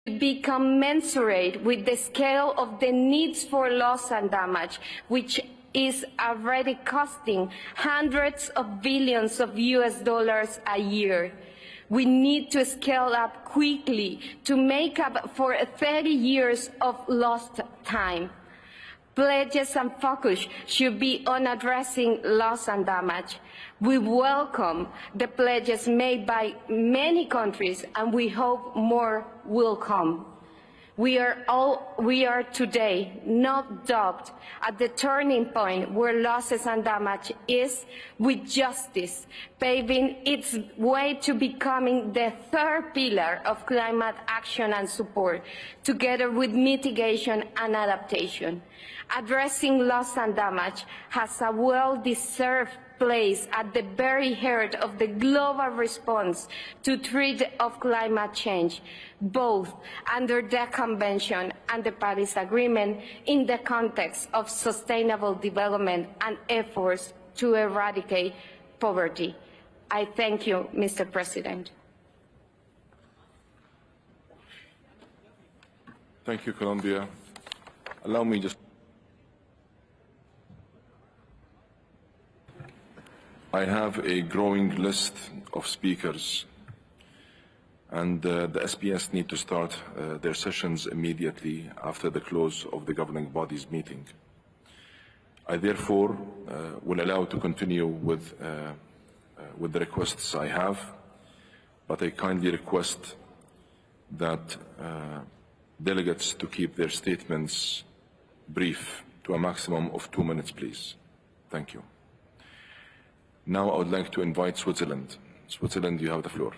be commensurate with the scale of the needs for loss and damage, which is already costing hundreds of billions of US dollars a year. We need to scale up quickly to make up for 30 years of lost time. Pledges and focus should be on addressing loss and damage. We welcome the pledges made by many countries, and we hope more will come. We are today, no doubt, at the turning point where losses and damage is, with justice paving its way to becoming the third pillar of climate action and support, together with mitigation and adaptation. Addressing loss and damage has a well-deserved place at the very heart of the global response to threat of climate change, both under the Convention and the Paris Agreement in the context of sustainable development and efforts to eradicate poverty. I thank you, Mr. President. Thank you, Colombia. Allow me just... I have a growing list of speakers, and the SPS need to start their sessions immediately after the close of the governing body's meeting. I therefore will allow to continue with the requests I have, but I kindly request that delegates to keep their statements brief, to a maximum of 2 minutes, please. Thank you. Now I would like to invite Switzerland. Switzerland, you have the floor.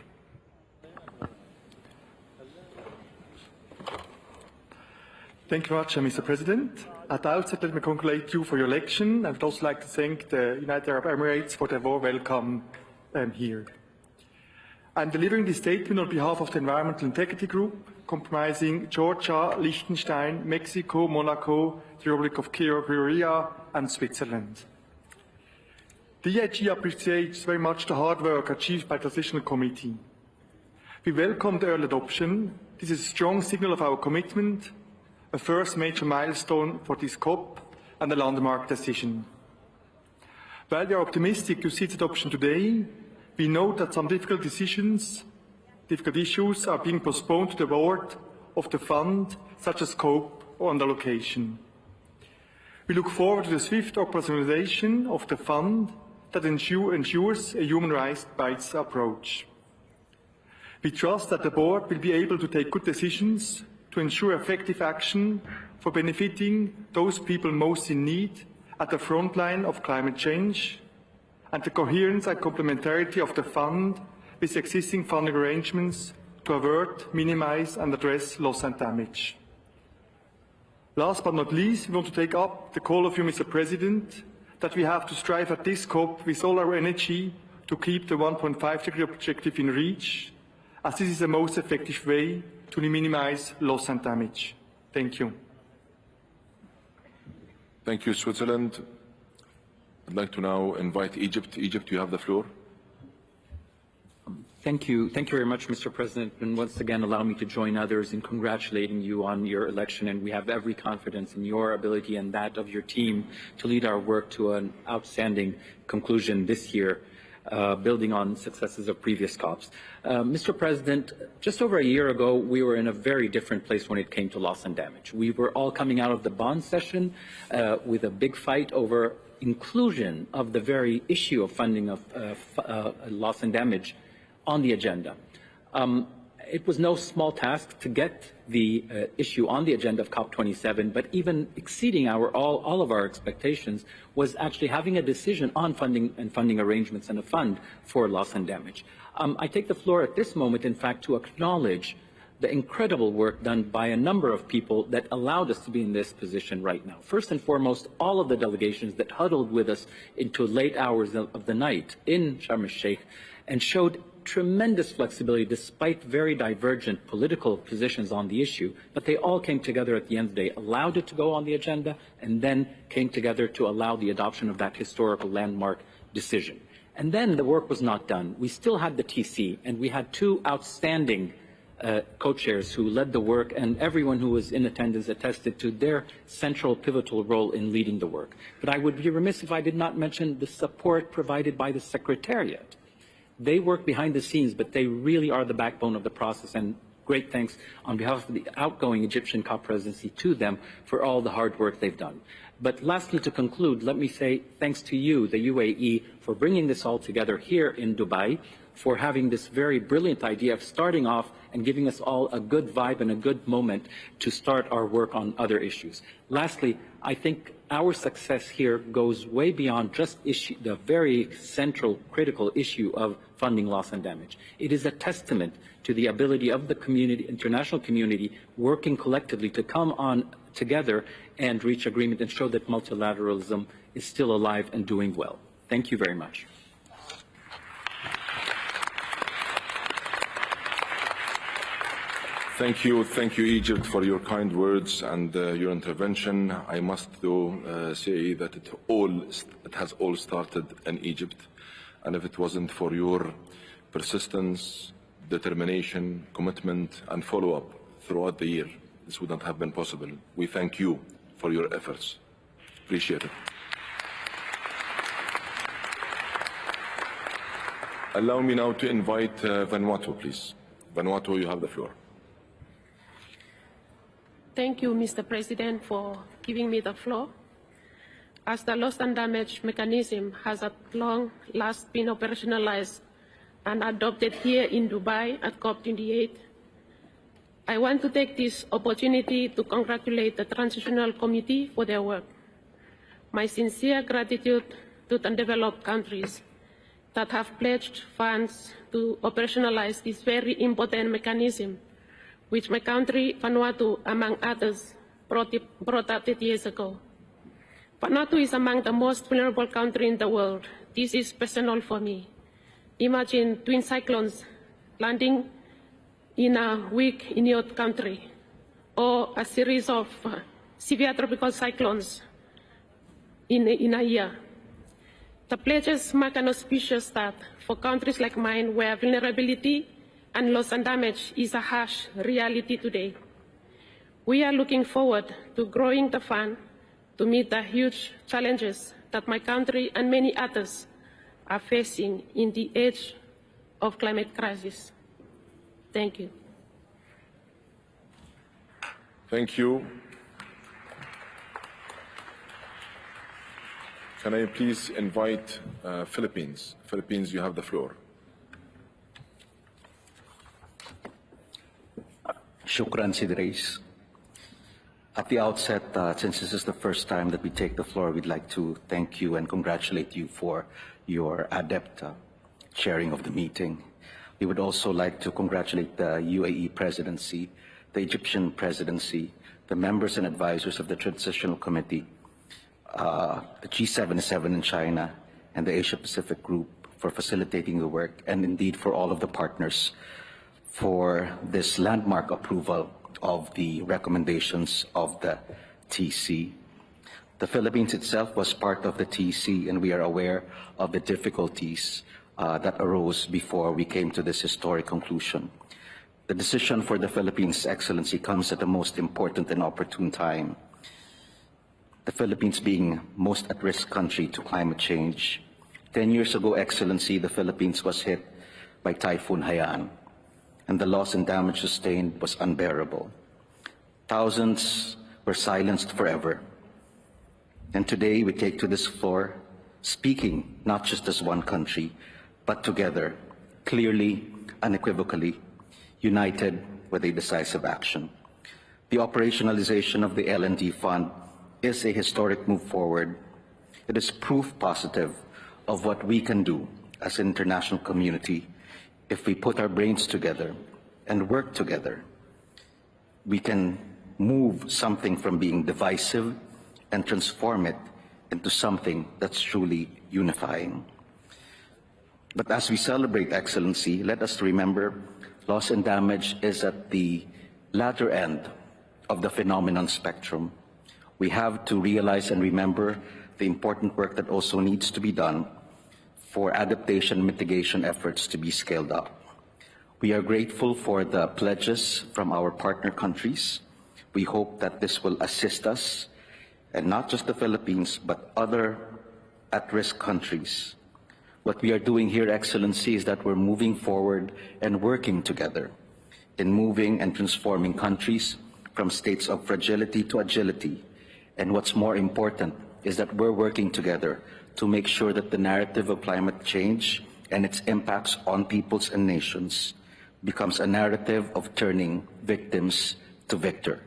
Thank you very much, Mr. President. At the outset, let me congratulate you for your election. I would also like to thank the United Arab Emirates for their warm welcome here. I'm delivering this statement on behalf of the Environmental Integrity Group, comprising Georgia, Liechtenstein, Mexico, Monaco, the Republic of Korea, and Switzerland. The EIG appreciates very much the hard work achieved by the Transitional Committee. We welcome the early adoption. This is a strong signal of our commitment, a first major milestone for this COP, and a landmark decision. While we are optimistic to see its adoption today, we note that some difficult issues are being postponed to the award of the fund, such as scope or under allocation. We look forward to the swift operationalization of the fund that ensures a human rights approach. We trust that the board will be able to take good decisions to ensure effective action for benefiting those people most in need at the front line of climate change, and the coherence and complementarity of the fund with existing funding arrangements to avert, minimize and address loss and damage. Last but not least, we want to take up the call of you, Mr. President, that we have to strive at this COP with all our energy to keep the 1.5-degree objective in reach, as this is the most effective way to minimize loss and damage. Thank you. Thank you, Switzerland. I'd like to now invite Egypt. Egypt, you have the floor. Thank you. Thank you very much, Mr. President. And once again, allow me to join others in congratulating you on your election. And we have every confidence in your ability and that of your team to lead our work to an outstanding conclusion this year, building on successes of previous COPs. Mr. President, just over a year ago, we were in a very different place when it came to loss and damage. We were all coming out of the Bonn session with a big fight over inclusion of the very issue of funding of loss and damage on the agenda. It was no small task to get the issue on the agenda of COP27, but even exceeding all of our expectations was actually having a decision on funding and funding arrangements and a fund for loss and damage. I take the floor at this moment, in fact, to acknowledge the incredible work done by a number of people that allowed us to be in this position right now. First and foremost, all of the delegations that huddled with us into late hours of the night in Sharm el-Sheikh and showed tremendous flexibility despite very divergent political positions on the issue, but they all came together at the end of the day, allowed it to go on the agenda, and then came together to allow the adoption of that historical landmark decision. And then the work was not done. We still had the TC, and we had two outstanding co-chairs who led the work, and everyone who was in attendance attested to their central pivotal role in leading the work. But I would be remiss if I did not mention the support provided by the Secretariat. They work behind the scenes, but they really are the backbone of the process, and great thanks on behalf of the outgoing Egyptian COP presidency to them for all the hard work they've done. But lastly, to conclude, let me say thanks to you, the UAE, for bringing this all together here in Dubai, for having this very brilliant idea of starting off and giving us all a good vibe and a good moment to start our work on other issues. Lastly, I think our success here goes way beyond just the very central, critical issue of funding loss and damage. It is a testament to the ability of the community, international community, working collectively to come on together and reach agreement and show that multilateralism is still alive and doing well. Thank you very much. Thank you, Egypt, for your kind words and your intervention. I must though say that it has all started in Egypt, and if it wasn't for your persistence, determination, commitment, and follow-up throughout the year, this would not have been possible. We thank you for your efforts. Appreciate it. Allow me now to invite Vanuatu, please. Vanuatu, you have the floor. Thank you, Mr. President, for giving me the floor. As the loss and damage mechanism has at long last been operationalized and adopted here in Dubai at COP28, I want to take this opportunity to congratulate the Transitional Committee for their work. My sincere gratitude to the developed countries that have pledged funds to operationalize this very important mechanism, which my country, Vanuatu, among others, brought up 8 years ago. Vanuatu is among the most vulnerable countries in the world. This is personal for me. Imagine twin cyclones landing in a week in your country, or a series of severe tropical cyclones in a year. The pledges mark an auspicious start for countries like mine, where vulnerability and loss and damage is a harsh reality today. We are looking forward to growing the fund to meet the huge challenges that my country and many others are facing in the age of climate crisis. Thank you. Thank you. Can I please invite Philippines? Philippines, you have the floor. Shukran, Sid Reyes. At the outset, since this is the first time that we take the floor, we'd like to thank you and congratulate you for your adept chairing of the meeting. We would also like to congratulate the UAE presidency, the Egyptian presidency, the members and advisors of the Transitional Committee, the G77 in China, and the Asia Pacific Group for facilitating the work, and indeed for all of the partners for this landmark approval of the recommendations of the TC. The Philippines itself was part of the TC, and we are aware of the difficulties that arose before we came to this historic conclusion. The decision for the Philippines' excellency comes at the most important and opportune time. The Philippines being most at-risk country to climate change. 10 years ago, Excellency, the Philippines was hit by Typhoon Haiyan, and the loss and damage sustained was unbearable. Thousands were silenced forever. And today we take to this floor, speaking not just as one country, but together, clearly, unequivocally, united with a decisive action. The operationalization of the L&D Fund is a historic move forward. It is proof positive of what we can do as an international community. If we put our brains together and work together, we can move something from being divisive and transform it into something that's truly unifying. But as we celebrate excellency, let us remember loss and damage is at the latter end of the phenomenon spectrum. We have to realize and remember the important work that also needs to be done for adaptation mitigation efforts to be scaled up. We are grateful for the pledges from our partner countries. We hope that this will assist us, and not just the Philippines, but other at-risk countries. What we are doing here, Excellency, is that we're moving forward and working together in moving and transforming countries from states of fragility to agility. And what's more important is that we're working together to make sure that the narrative of climate change and its impacts on peoples and nations becomes a narrative of turning victims to victor.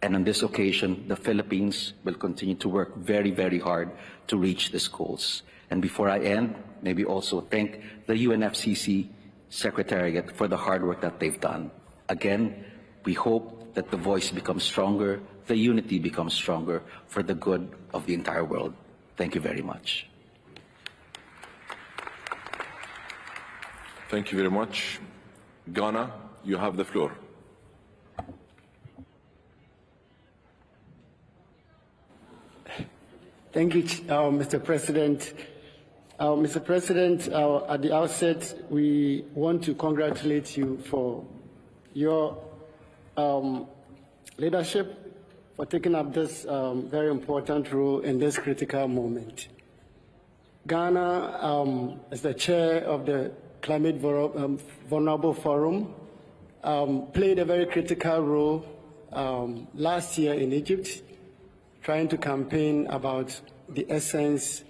And on this occasion, the Philippines will continue to work very, very hard to reach these goals. And before I end, maybe also thank the UNFCCC Secretariat for the hard work that they've done. Again, we hope that the voice becomes stronger, the unity becomes stronger for the good of the entire world. Thank you very much. Thank you very much. Ghana, you have the floor. Thank you, Mr. President. Mr. President, at the outset, we want to congratulate you for your leadership, for taking up this very important role in this critical moment. Ghana, as the chair of the Climate Vulnerable Forum, played a very critical role last year in Egypt, trying to campaign about the essence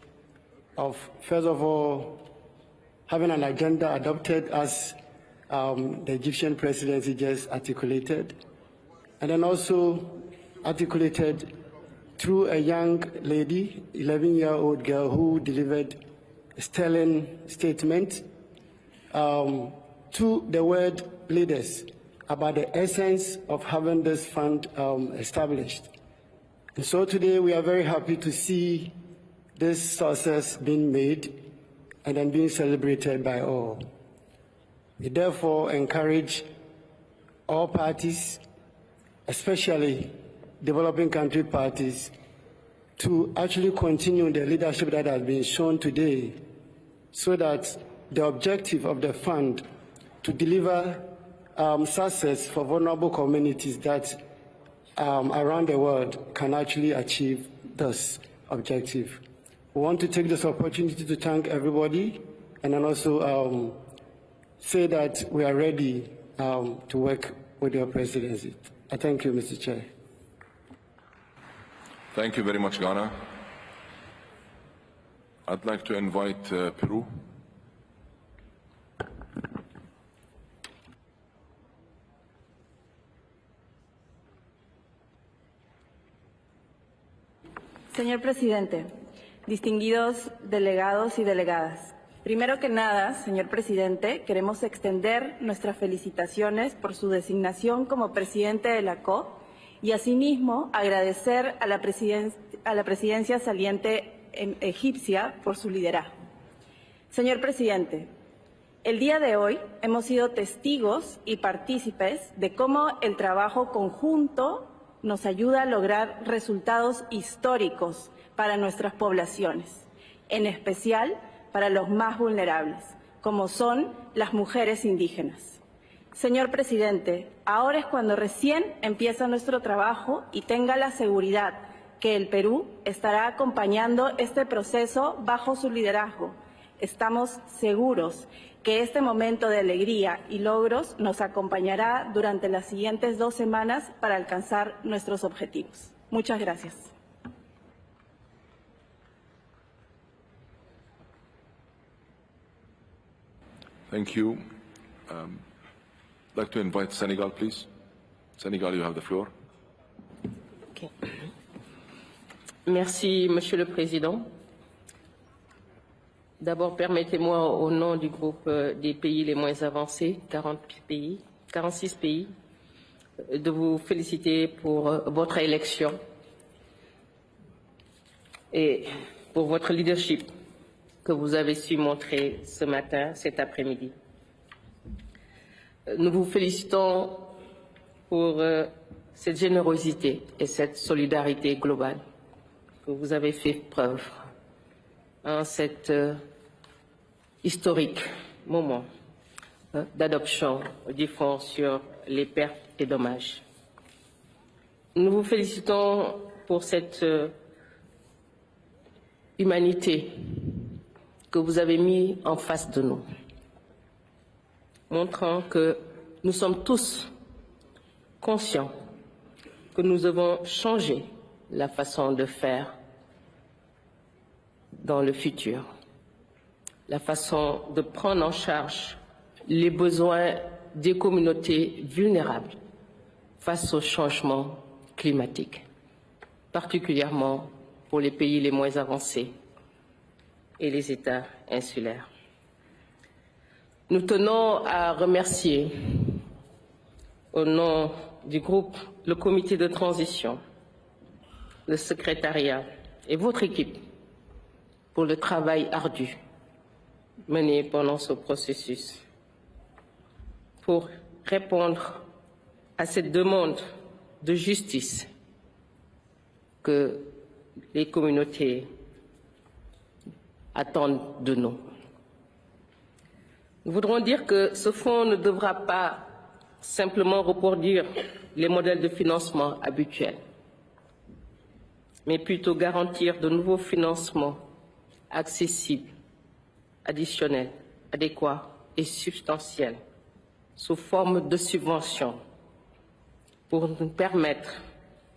of, first of all, having an agenda adopted as the Egyptian presidency just articulated, and then also articulated through a young lady, 11-year-old girl, who delivered a sterling statement to the world leaders about the essence of having this fund established. And so today we are very happy to see this success being made and then being celebrated by all. We therefore encourage all parties, especially developing country parties, to actually continue the leadership that has been shown today, so that the objective of the fund to deliver success for vulnerable communities that around the world can actually achieve this objective. We want to take this opportunity to thank everybody and then also say that we are ready to work with your presidency. I thank you, Mr. Chair. Thank you very much, Ghana. I'd like to invite Peru. Señor presidente, distinguidos delegados y delegadas, primero que nada, señor presidente, queremos extender nuestras felicitaciones por su designación como presidente de la COP y asimismo agradecer a la presidencia saliente egipcia por su liderazgo. Señor presidente, el día de hoy hemos sido testigos y partícipes de cómo el trabajo conjunto nos ayuda a lograr resultados históricos para nuestras poblaciones, en especial para los más vulnerables, como son las mujeres indígenas. Señor presidente, ahora es cuando recién empieza nuestro trabajo y tenga la seguridad que el Perú estará acompañando este proceso bajo su liderazgo. Estamos seguros que este momento de alegría y logros nos acompañará durante las siguientes 2 semanas para alcanzar nuestros objetivos. Muchas gracias. Thank you. I'd like to invite Senegal, please. Senegal, you have the floor. Okay. Merci, Monsieur le Président. D'abord, permettez-moi, au nom du groupe des pays les moins avancés, 46 pays, de vous féliciter pour votre élection et pour votre leadership que vous avez su montrer ce matin, cet après-midi. Nous vous félicitons pour cette générosité et cette solidarité globale que vous avez fait preuve en cet historique moment d'adoption du Fonds sur les pertes et dommages. Nous vous félicitons pour cette humanité que vous avez mis en face de nous, montrant que nous sommes tous conscients que nous devons changer la façon de faire dans le futur, la façon de prendre en charge les besoins des communautés vulnérables face au changement climatique, particulièrement pour les pays les moins avancés et les États insulaires. Nous tenons à remercier, au nom du groupe, le comité de transition, le secrétariat et votre équipe pour le travail ardu mené pendant ce processus, pour répondre à cette demande de justice que les communautés attendent de nous. Nous voudrons dire que ce fonds ne devra pas simplement reproduire les modèles de financement habituels, mais plutôt garantir de nouveaux financements accessibles, additionnels, adéquats et substantiels, sous forme de subventions, pour nous permettre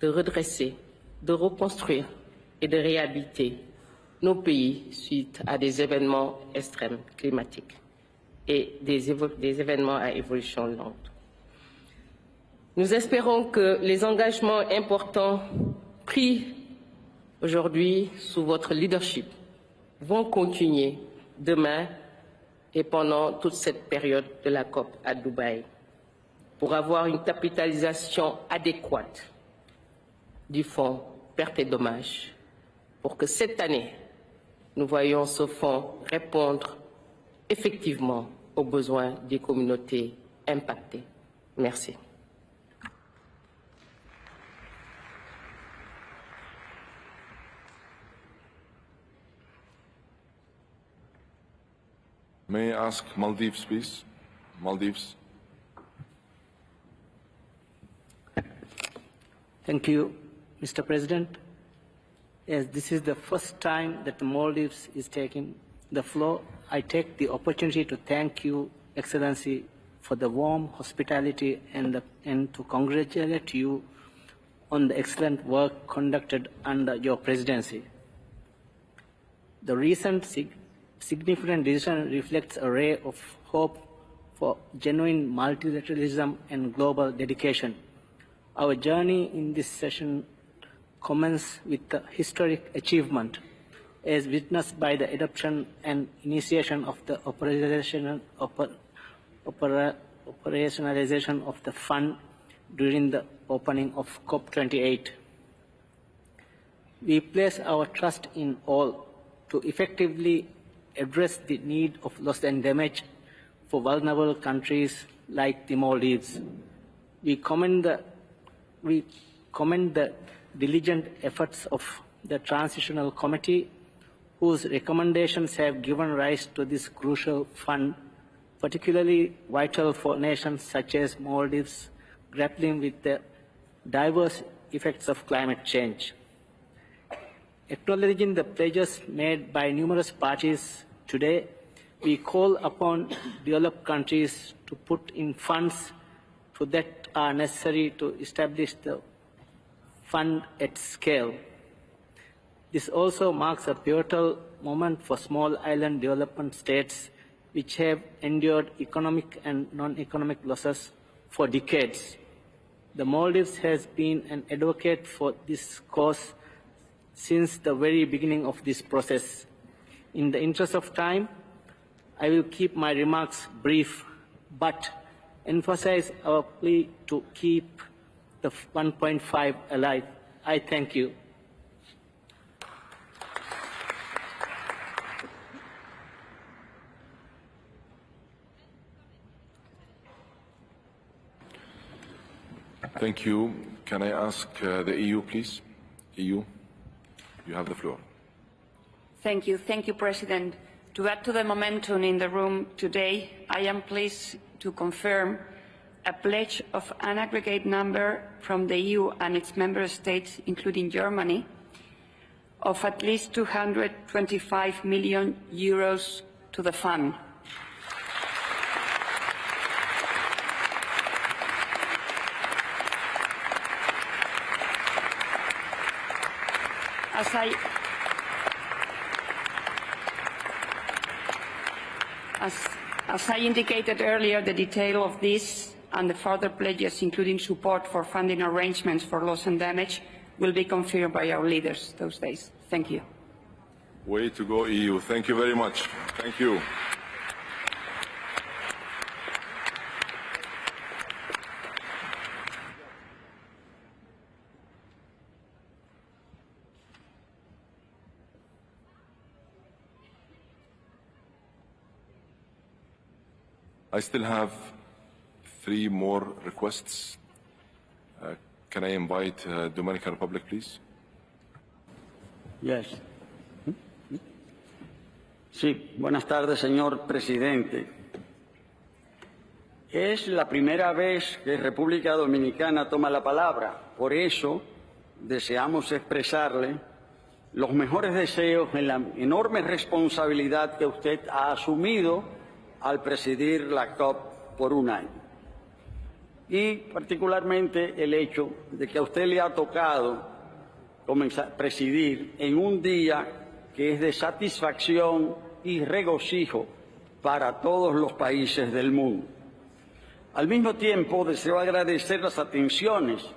de redresser, de reconstruire et de réhabiliter nos pays suite à des événements extrêmes climatiques et des événements à évolution lente. Nous espérons que les engagements importants pris aujourd'hui sous votre leadership vont continuer demain et pendant toute cette période de la COP à Dubaï, pour avoir une capitalisation adéquate du fonds pertes et dommages, pour que cette année, nous voyions ce fonds répondre effectivement aux besoins des communautés impactées. Merci. May I ask Maldives, please? Maldives. Thank you, Mr. President. As this is the first time that the Maldives is taking the floor, I take the opportunity to thank you, Excellency, for the warm hospitality and to congratulate you on the excellent work conducted under your presidency. The recent significant decision reflects a ray of hope for genuine multilateralism and global dedication. Our journey in this session commences with the historic achievement as witnessed by the adoption and initiation of the operationalization of the fund during the opening of COP28. We place our trust in all to effectively address the need of loss and damage for vulnerable countries like the Maldives. We commend the diligent efforts of the Transitional Committee, whose recommendations have given rise to this crucial fund, particularly vital for nations such as Maldives grappling with the diverse effects of climate change. Acknowledging the pledges made by numerous parties today, we call upon developed countries to put in funds that are necessary to establish the fund at scale. This also marks a pivotal moment for small island development states which have endured economic and non-economic losses for decades. The Maldives has been an advocate for this cause since the very beginning of this process. In the interest of time, I will keep my remarks brief, but emphasize our plea to keep the 1.5 alive. I thank you. Thank you. Can I ask the EU, please? EU, you have the floor. Thank you, President. To add to the momentum in the room today, I am pleased to confirm a pledge of an aggregate number from the EU and its member states, including Germany, of at least 225 million euros to the fund. As I indicated earlier, the detail of this and the further pledges, including support for funding arrangements for loss and damage, will be confirmed by our leaders those days. Thank you. Way to go, EU. Thank you very much. Thank you. I still have 3 more requests. Can I invite Dominican Republic, please? Yes. Sí, buenas tardes, señor presidente. Es la primera vez que República Dominicana toma la palabra. Por eso deseamos expresarle los mejores deseos en la enorme responsabilidad que usted ha asumido al presidir la COP por un año. Y particularmente el hecho de que a usted le ha tocado presidir en un día que es de satisfacción y regocijo para todos los países del mundo. Al mismo tiempo, deseo agradecer las atenciones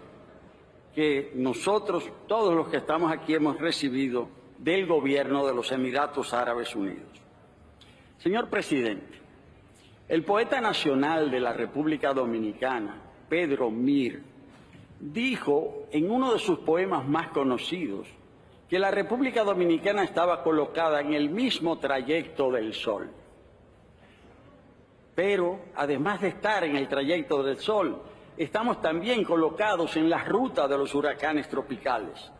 que nosotros, todos los que estamos aquí, hemos recibido del gobierno de los Emiratos Árabes Unidos. Señor presidente, el poeta nacional de la República Dominicana, Pedro Mir, dijo en uno de sus poemas más conocidos que la República Dominicana estaba colocada en el mismo trayecto del Sol. Pero, además de estar en el trayecto del Sol, estamos también colocados en la ruta de los huracanes tropicales.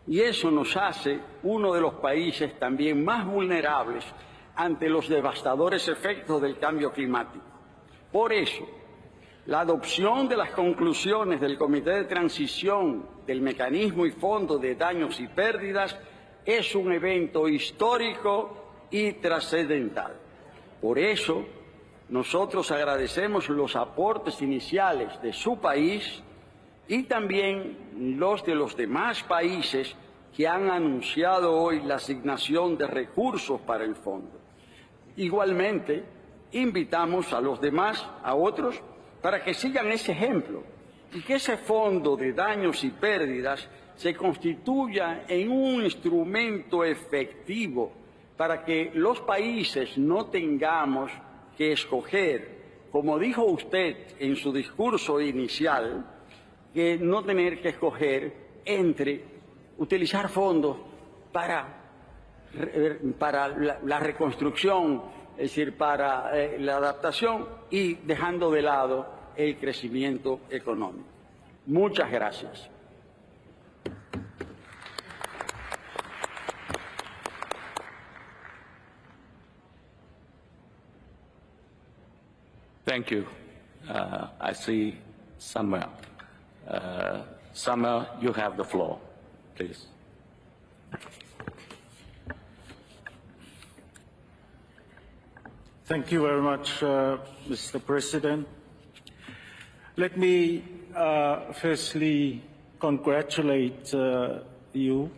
Y eso nos hace uno de los países también más vulnerables ante los devastadores efectos del cambio climático. Por eso, la adopción de las conclusiones del Comité de Transición del Mecanismo y Fondo de Daños y Pérdidas es un evento histórico y trascendental. Por eso, nosotros agradecemos los aportes iniciales de su país y también los de los demás países que han anunciado hoy la asignación de recursos para el fondo. Igualmente, invitamos a los demás, a otros, para que sigan ese ejemplo y que ese fondo de daños y pérdidas se constituya en un instrumento efectivo para que los países no tengamos que escoger, como dijo usted en su discurso inicial, que no tener que escoger entre utilizar fondos para la reconstrucción, es decir, para la adaptación y dejando de lado el crecimiento económico. Muchas gracias. Thank you. I see Samuel. Samuel, you have the floor, please. Thank you very much, Mr. President. Let me firstly congratulate you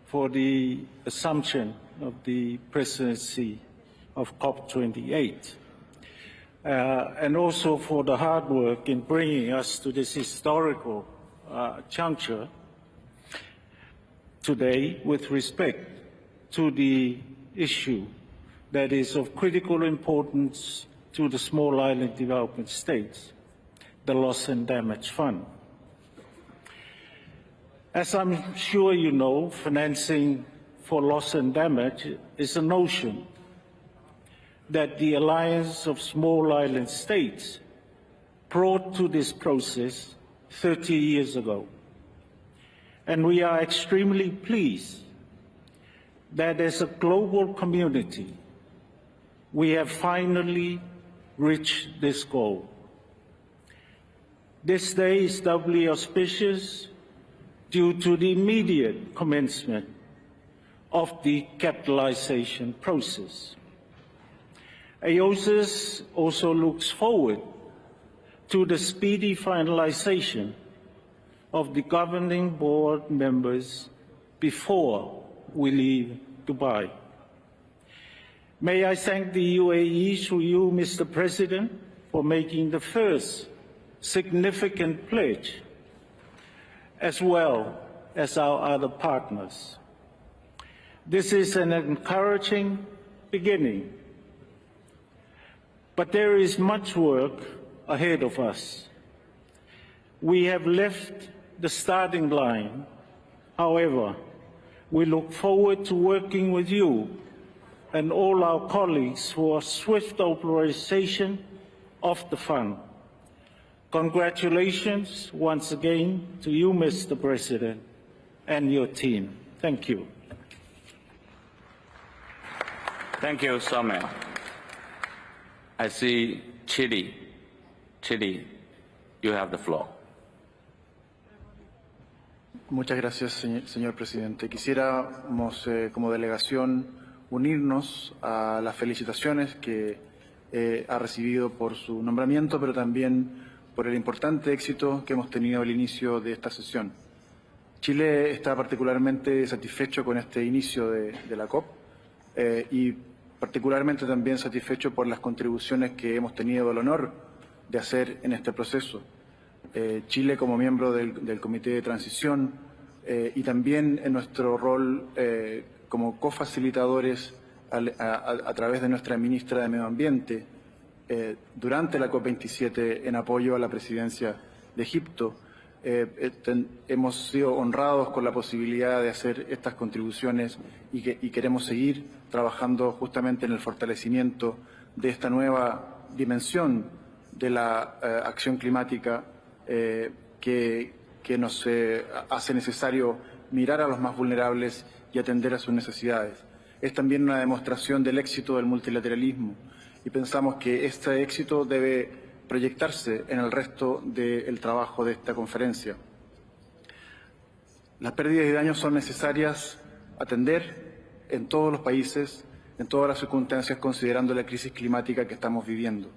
for the assumption of the presidency of COP28, and also for the hard work in bringing us to this historical juncture today with respect to the issue that is of critical importance to the small island development states, the Loss and Damage Fund. As I'm sure you know, financing for loss and damage is a notion that the Alliance of Small Island States brought to this process 30 years ago. And we are extremely pleased that as a global community, we have finally reach this goal. This day is doubly auspicious due to the immediate commencement of the capitalization process. AOSIS also looks forward to the speedy finalization of the governing board members before we leave Dubai. May I thank the UAE through you, Mr. President, for making the first significant pledge, as well as our other partners. This is an encouraging beginning, but there is much work ahead of us. We have left the starting line. However, we look forward to working with you and all our colleagues for swift authorization of the fund. Congratulations once again to you, Mr. President, and your team. Thank you. Thank you, Samuel. I see Chile. Chile, you have the floor. Muchas gracias, señor presidente. Quisiéramos, como delegación, unirnos a las felicitaciones que ha recibido por su nombramiento, pero también por el importante éxito que hemos tenido al inicio de esta sesión. Chile está particularmente satisfecho con este inicio de la COP y particularmente también satisfecho por las contribuciones que hemos tenido el honor de hacer en este proceso. Chile como miembro del Comité de Transición y también en nuestro rol como cofacilitadores a través de nuestra ministra de Medio Ambiente durante la COP27 en apoyo a la presidencia de Egipto. Hemos sido honrados con la posibilidad de hacer estas contribuciones y queremos seguir trabajando justamente en el fortalecimiento de esta nueva dimensión de la acción climática que nos hace necesario mirar a los más vulnerables y atender a sus necesidades. Es también una demostración del éxito del multilateralismo y pensamos que este éxito debe proyectarse en el resto del trabajo de esta conferencia. Las pérdidas y daños son necesarias atender en todos los países, en todas las circunstancias, considerando la crisis climática que estamos viviendo.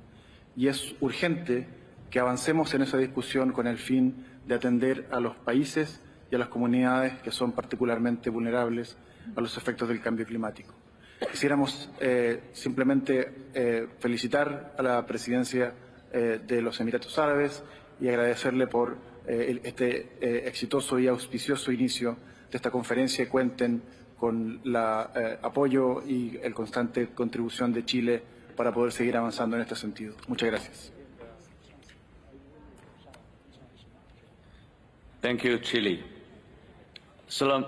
Y es urgente que avancemos en esa discusión con el fin de atender a los países y a las comunidades que son particularmente vulnerables a los efectos del cambio climático. Quisiéramos simplemente felicitar a la presidencia de los Emiratos Árabes y agradecerle por este exitoso y auspicioso inicio de esta conferencia y cuenten con el apoyo y la constante contribución de Chile para poder seguir avanzando en este sentido. Muchas gracias. Thank you, Chile. Solomon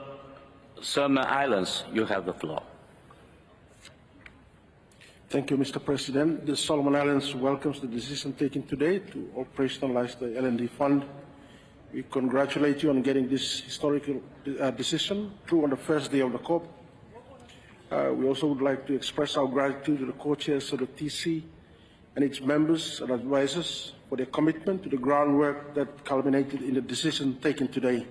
Islands, you have the floor. Thank you, Mr. President. The Solomon Islands welcomes the decision taken today to operationalize the L&D Fund. We congratulate you on getting this historical decision through on the first day of the COP. We also would like to express our gratitude to the co-chairs of the TC and its members and advisors for their commitment to the groundwork that culminated in the decision taken today.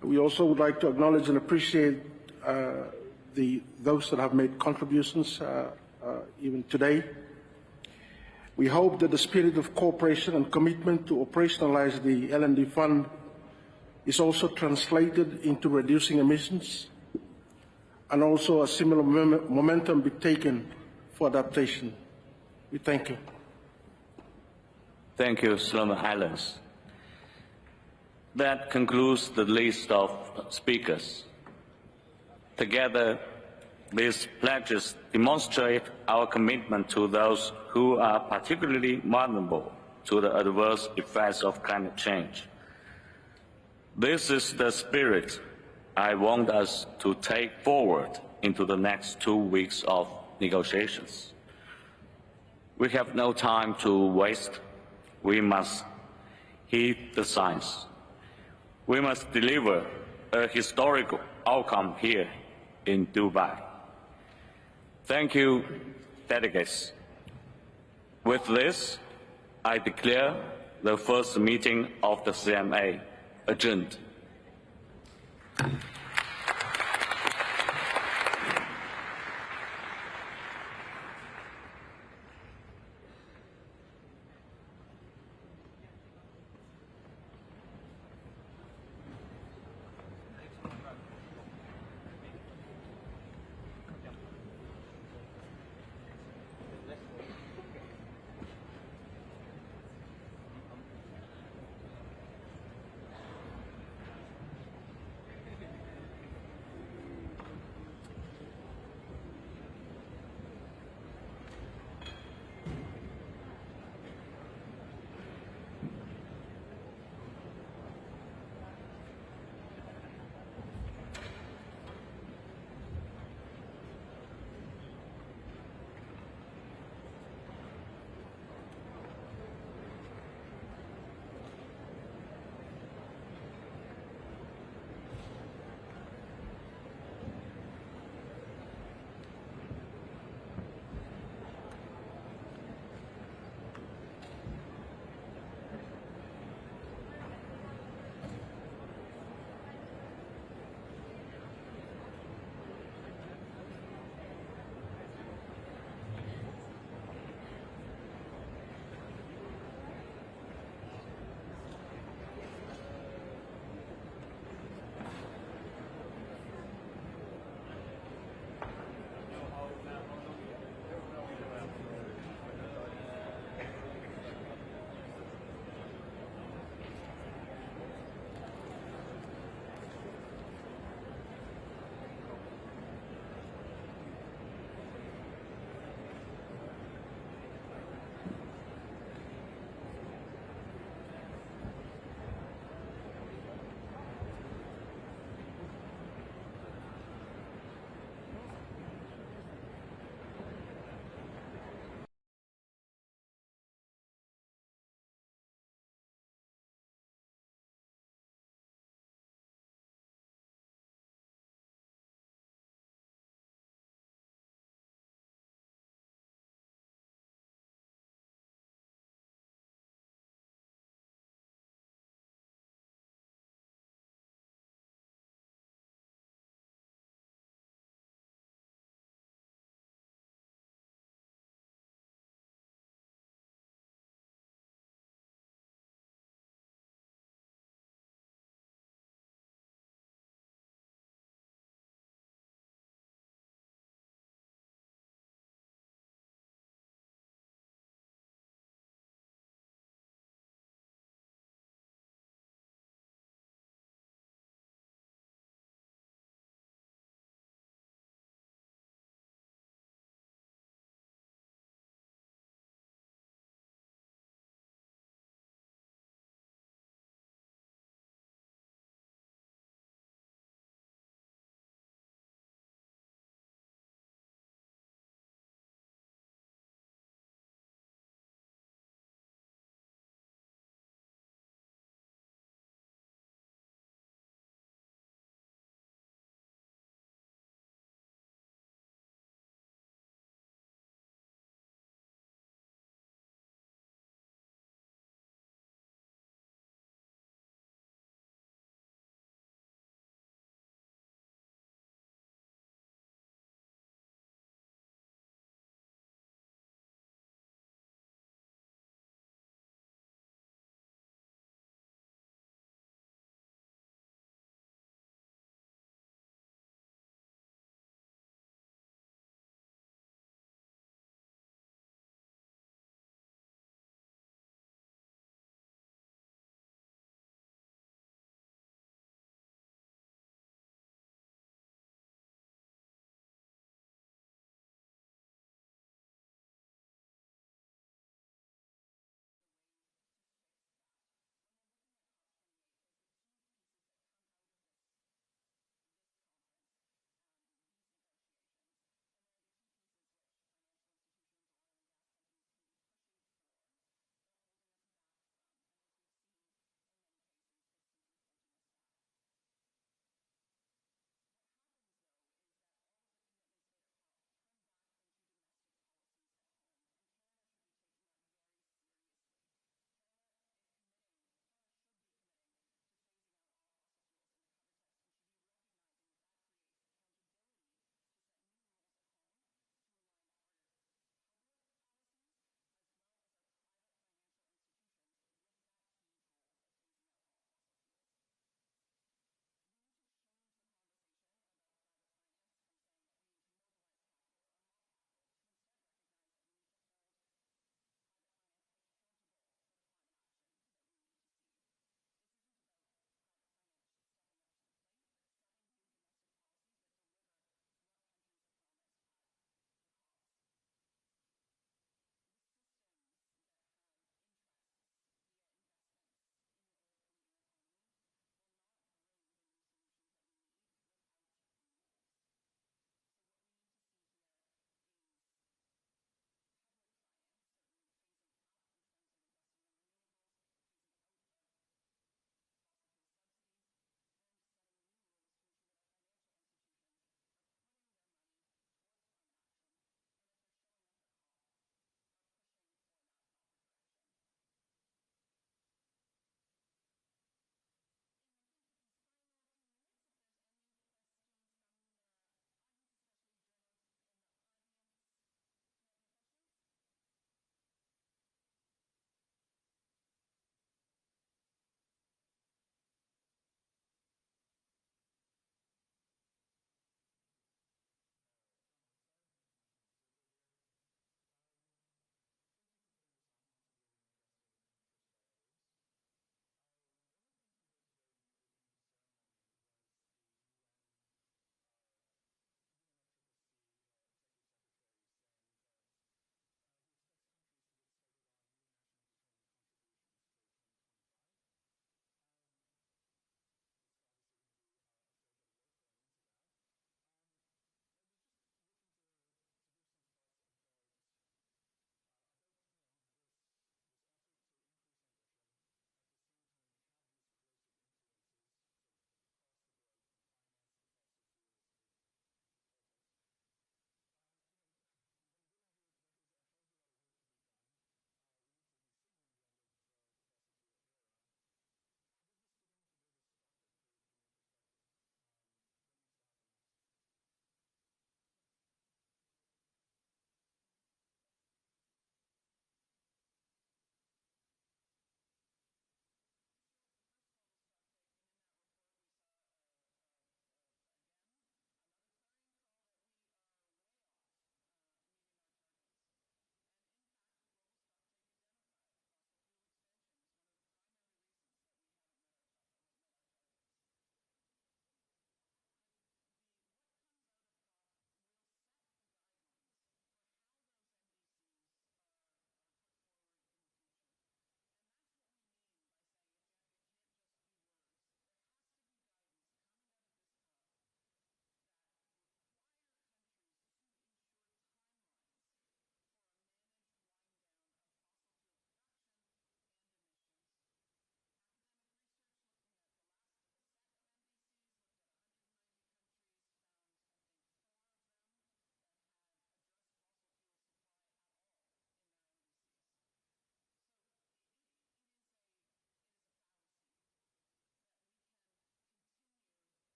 We also would like to acknowledge and appreciate those that have made contributions even today. We hope that the spirit of cooperation and commitment to operationalize the L&D Fund is also translated into reducing emissions, and also a similar momentum be taken for adaptation. We thank you. Thank you, Solomon Islands. That concludes the list of speakers. Together, these pledges demonstrate our commitment to those who are particularly vulnerable to the adverse effects of climate change. This is the spirit I want us to take forward into the next 2 weeks of negotiations. We have no time to waste. We must heed the science. We must deliver a historical outcome here in Dubai. Thank you, delegates. With this, I declare the first meeting of the CMA adjourned.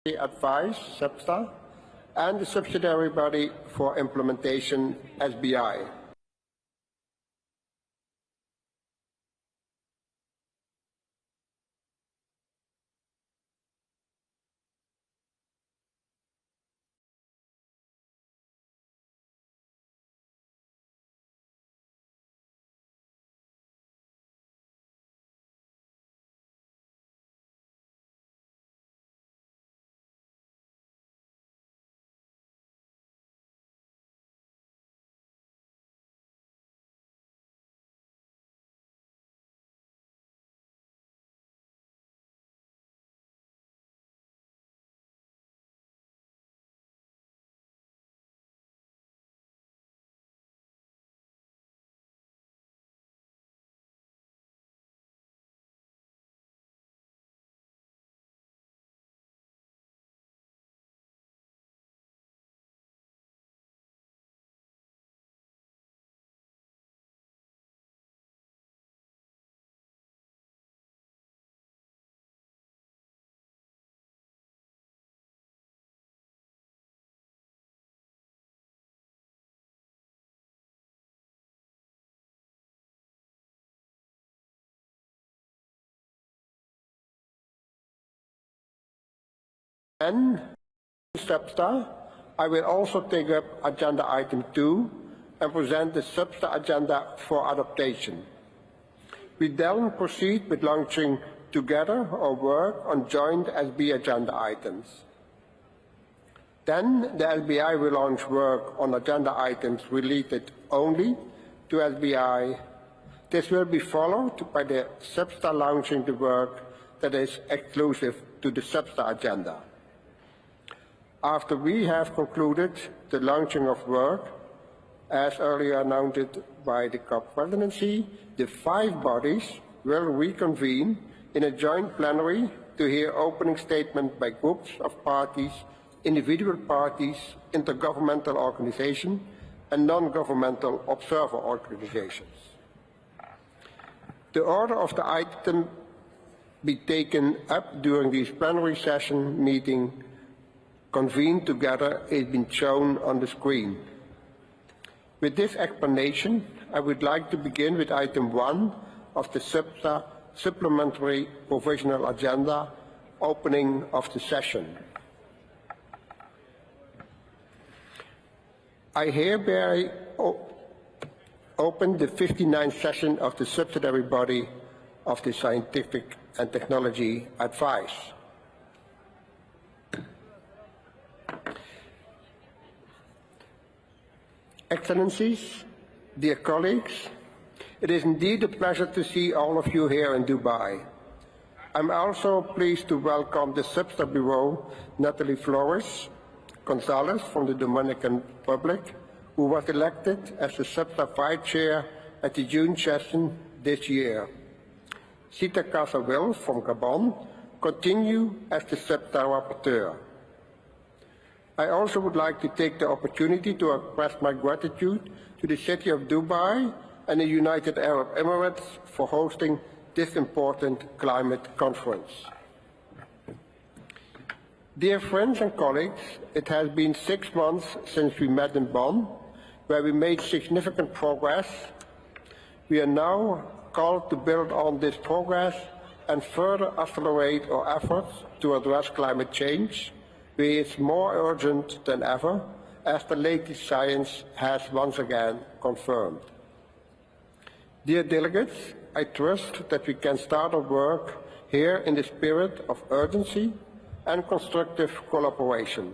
Advice, SEPTA, and the subsidiary body for implementation, SBI. And SEPTA, I will also take up agenda item 2 and present the SEPTA agenda for adoption. We then proceed with launching together or work on joint SB agenda items. Then the SBI will launch work on agenda items related only to SBI. This will be followed by the SEPTA launching the work that is exclusive to the SEPTA agenda. After we have concluded the launching of work, as earlier announced by the COP presidency, the 5 bodies will reconvene in a joint plenary to hear opening statements by groups of parties, individual parties, intergovernmental organizations, and non-governmental observer organizations. The order of the item be taken up during this plenary session meeting convened together is being shown on the screen. With this explanation, I would like to begin with item 1 of the SEPTA supplementary provisional agenda, opening of the session. I hereby open the 59th session of the subsidiary body of the Scientific and Technology Advice. Excellencies, dear colleagues, it is indeed a pleasure to see all of you here in Dubai. I'm also pleased to welcome the SEPTA Bureau, Natalie Flores Gonzalez from the Dominican Republic, who was elected as the SEPTA Vice Chair at the June session this year. Sita Casa-Will from Gabon continue as the SEPTA Rapporteur. I also would like to take the opportunity to express my gratitude to the City of Dubai and the United Arab Emirates for hosting this important climate conference. Dear friends and colleagues, it has been 6 months since we met in Bonn, where we made significant progress. We are now called to build on this progress and further accelerate our efforts to address climate change, which is more urgent than ever, as the latest science has once again confirmed. Dear delegates, I trust that we can start our work here in the spirit of urgency and constructive collaboration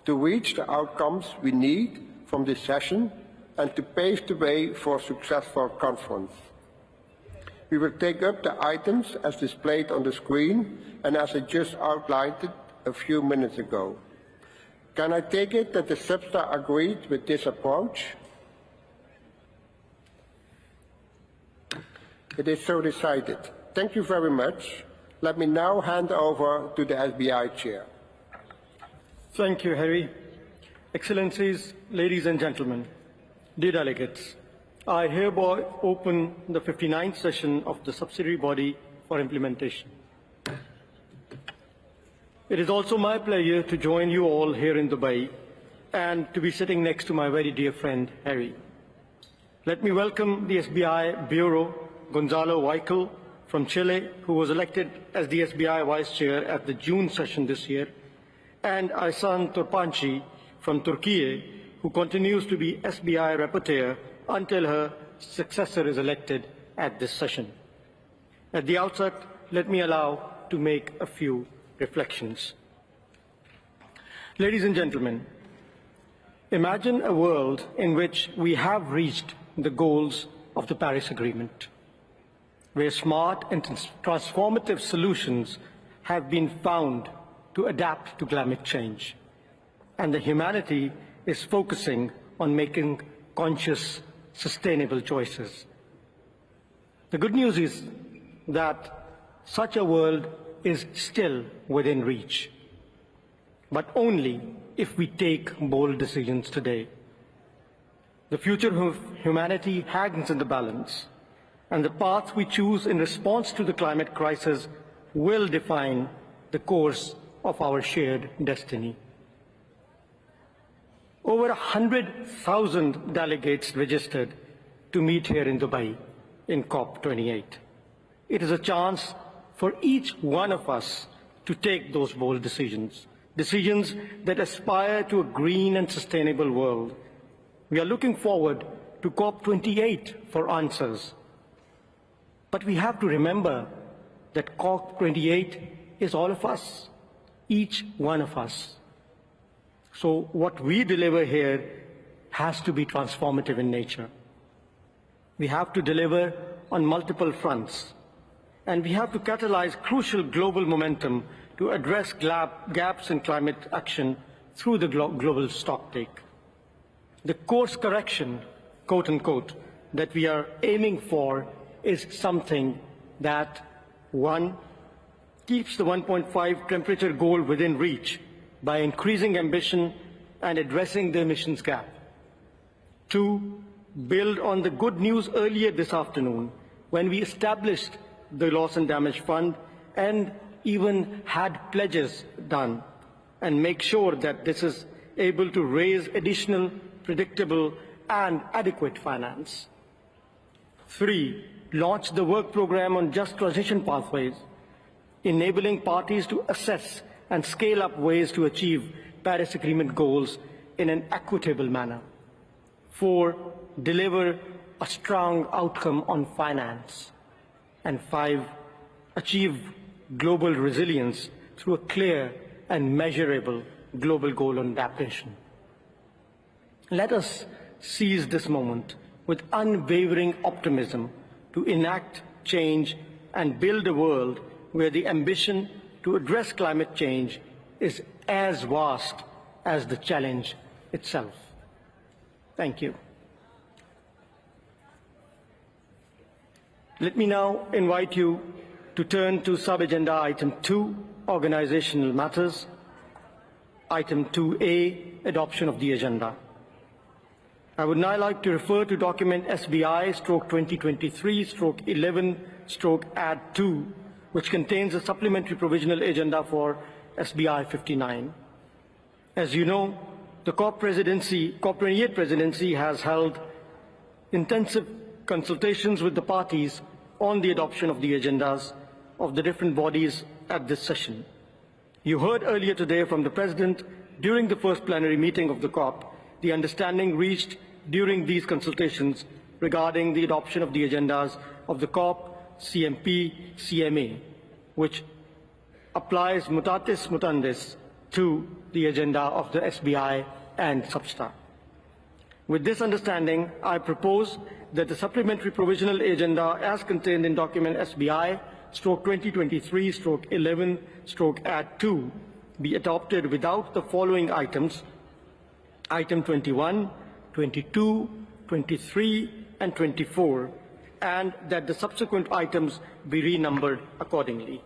to reach the outcomes we need from this session and to pave the way for a successful conference. We will take up the items as displayed on the screen and as I just outlined it a few minutes ago. Can I take it that the SEPTA agreed with this approach? It is so decided. Thank you very much. Let me now hand over to the SBI Chair. Thank you, Harry. Excellencies, ladies and gentlemen, dear delegates, I hereby open the 59th session of the subsidiary body for implementation. It is also my pleasure to join you all here in Dubai and to be sitting next to my very dear friend, Harry. Let me welcome the SBI Bureau, Gonzalo Weichel from Chile, who was elected as the SBI Vice Chair at the June session this year, and Aysan Torpanci from Turkey, who continues to be SBI Rapporteur until her successor is elected at this session. At the outset, let me allow to make a few reflections. Ladies and gentlemen, imagine a world in which we have reached the goals of the Paris Agreement, where smart and transformative solutions have been found to adapt to climate change, and the humanity is focusing on making conscious, sustainable choices. The good news is that such a world is still within reach, but only if we take bold decisions today. The future of humanity hangs in the balance, and the path we choose in response to the climate crisis will define the course of our shared destiny. Over 100,000 delegates registered to meet here in Dubai in COP28. It is a chance for each one of us to take those bold decisions, decisions that aspire to a green and sustainable world. We are looking forward to COP28 for answers. But we have to remember that COP28 is all of us, each one of us. So what we deliver here has to be transformative in nature. We have to deliver on multiple fronts, and we have to catalyze crucial global momentum to address gaps in climate action through the global stocktake. The course correction, quote unquote, that we are aiming for is something that, one, keeps the 1.5 temperature goal within reach by increasing ambition and addressing the emissions gap. Two, build on the good news earlier this afternoon when we established the Loss and Damage Fund and even had pledges done, and make sure that this is able to raise additional, predictable and adequate finance. Three, launch the work program on just transition pathways, enabling parties to assess and scale up ways to achieve Paris Agreement goals in an equitable manner. Four, deliver a strong outcome on finance. And five, achieve global resilience through a clear and measurable global goal on adaptation. Let us seize this moment with unwavering optimism to enact change and build a world where the ambition to address climate change is as vast as the challenge itself. Thank you. Let me now invite you to turn to sub-agenda item 2, organizational matters. Item 2A, adoption of the agenda. I would now like to refer to document SBI/2023/11/Add2, which contains a supplementary provisional agenda for SBI 59. As you know, the COP28 presidency has held intensive consultations with the parties on the adoption of the agendas of the different bodies at this session. You heard earlier today from the President during the first plenary meeting of the COP the understanding reached during these consultations regarding the adoption of the agendas of the COP, CMP, CMA, which applies mutatis mutandis to the agenda of the SBI and Substa. With this understanding, I propose that the supplementary provisional agenda as contained in document SBI/2023/11/Add2 be adopted without the following items: item 21, 22, 23, and 24, and that the subsequent items be renumbered accordingly.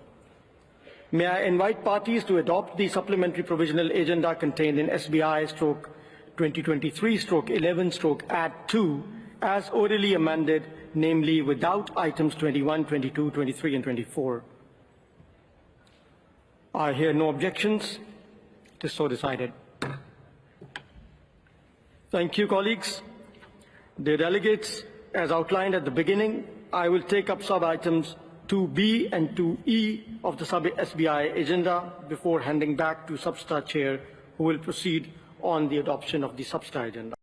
May I invite parties to adopt the supplementary provisional agenda contained in SBI/2023/11/Add2 as orally amended, namely without items 21, 22, 23, and 24. I hear no objections. It is so decided. Thank you, colleagues. Dear delegates, as outlined at the beginning, I will take up sub-items 2B and 2E of the SBI agenda before handing back to Substa Chair, who will proceed on the adoption of the Substa agenda.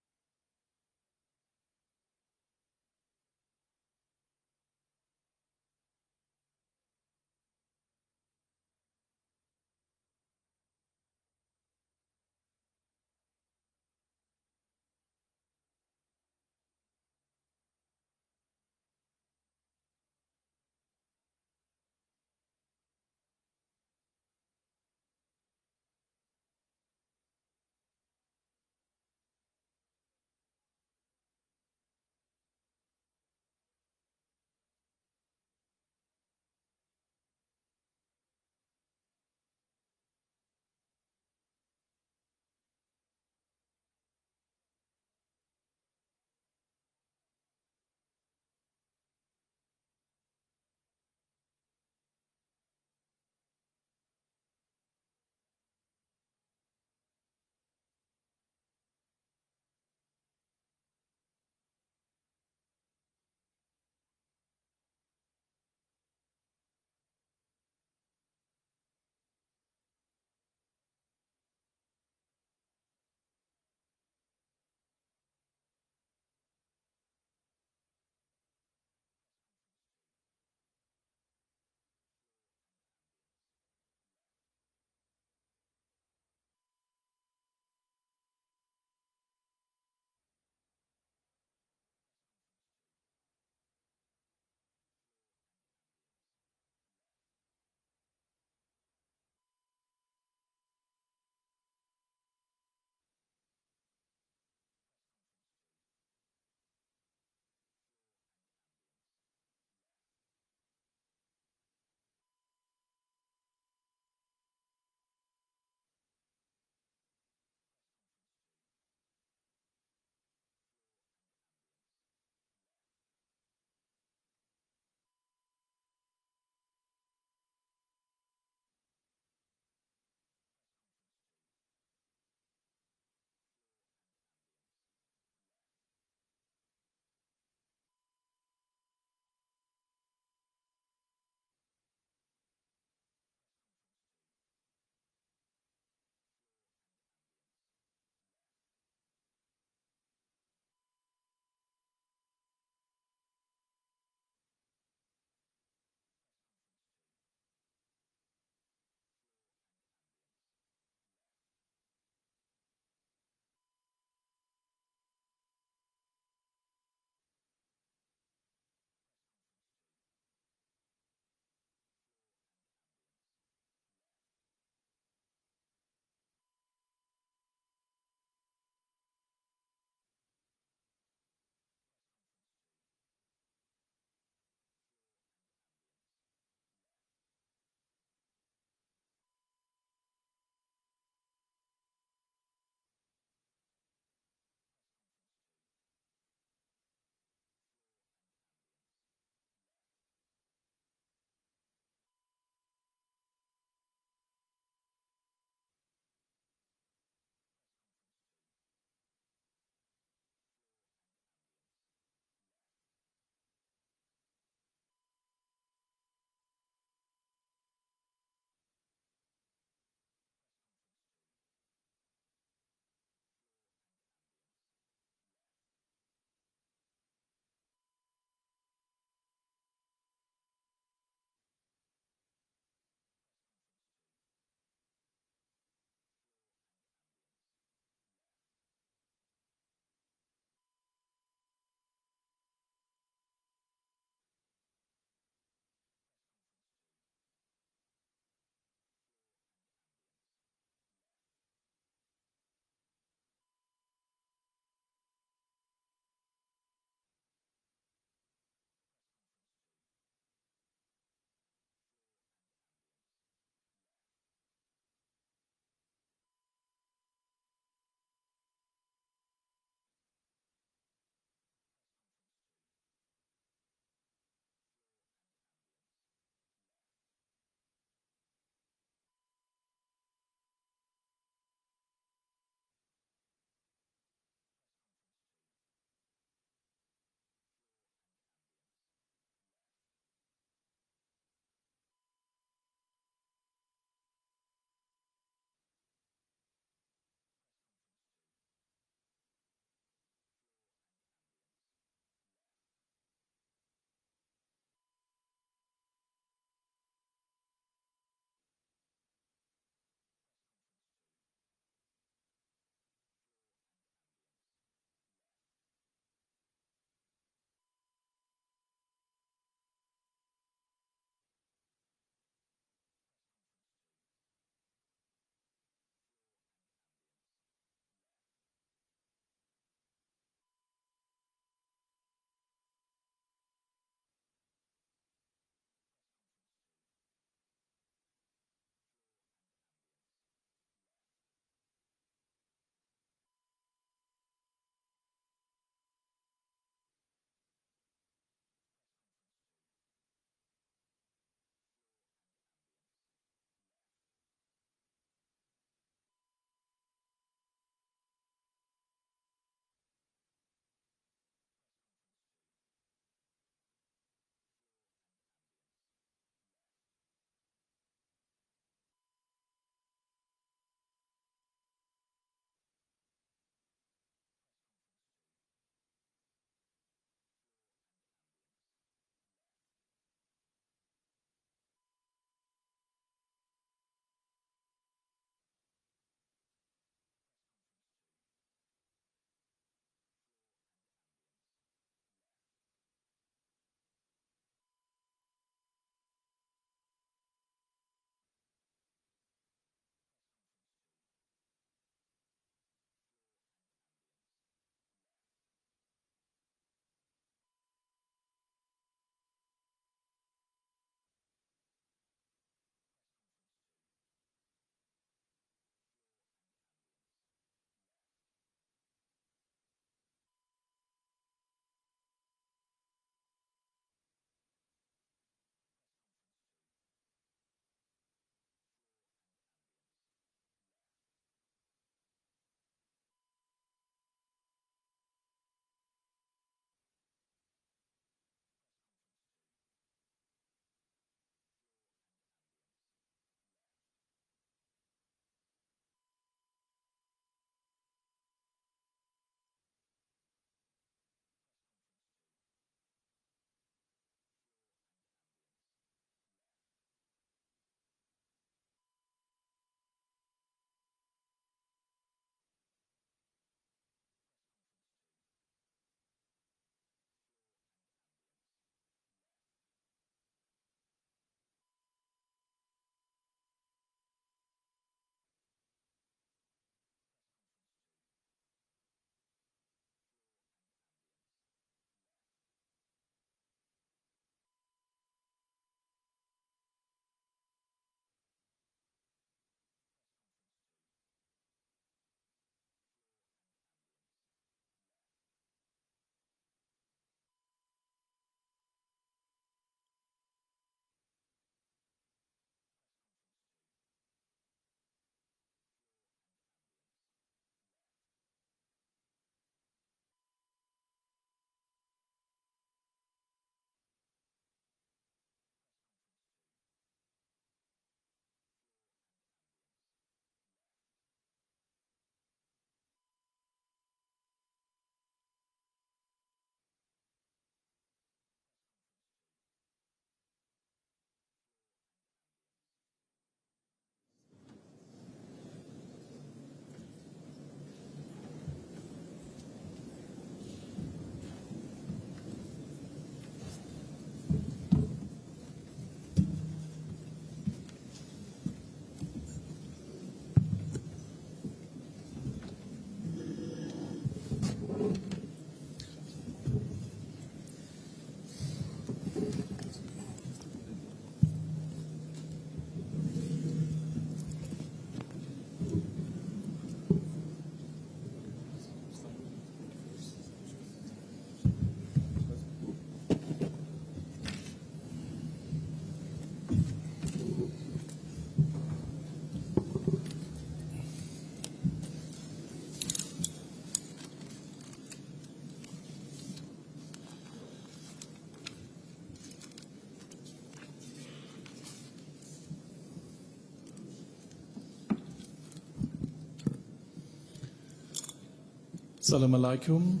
Assalamu alaikum.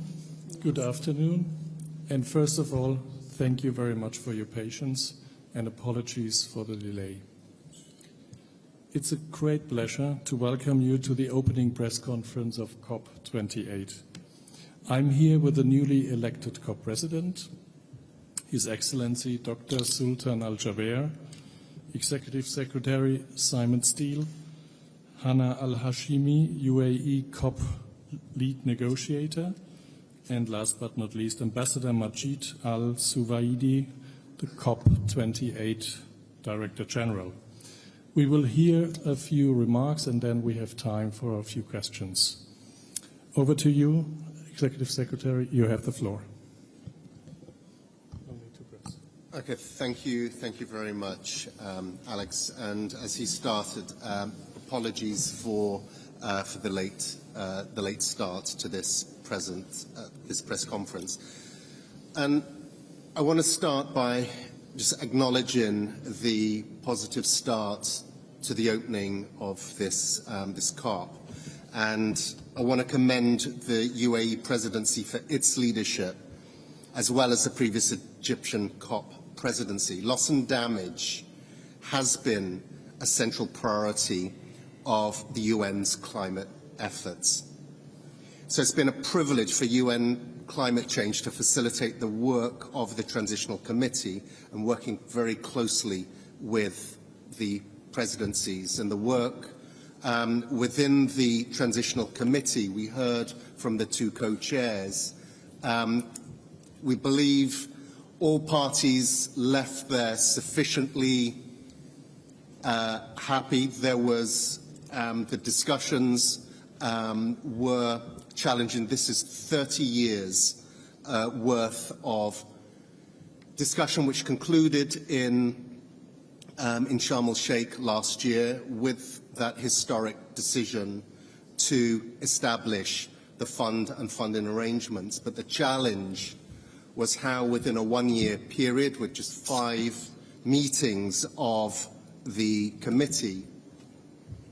Good afternoon. And first of all, thank you very much for your patience and apologies for the delay. It's a great pleasure to welcome you to the opening press conference of COP28. I'm here with the newly elected COP president, His Excellency Dr. Sultan Al-Jaber, Executive Secretary Simon Steele, Hana Al-Hashimi, UAE COP lead negotiator, and last but not least, Ambassador Majid Al-Suwaidi, the COP28 Director General. We will hear a few remarks and then we have time for a few questions. Over to you, Executive Secretary, you have the floor. Okay, thank you very much, Alex. And as he started, apologies for the late start to this press conference. And I want to start by just acknowledging the positive start to the opening of this COP. And I want to commend the UAE presidency for its leadership, as well as the previous Egyptian COP presidency. Loss and damage has been a central priority of the UN's climate efforts. So it's been a privilege for UN climate change to facilitate the work of the Transitional Committee and working very closely with the presidencies and the work within the Transitional Committee. We heard from the two co-chairs. We believe all parties left there sufficiently happy. There was the discussions were challenging. This is 30 years worth of discussion, which concluded in Sharm el-Sheikh last year with that historic decision to establish the fund and funding arrangements. But the challenge was how, within a one-year period, with just 5 meetings of the committee,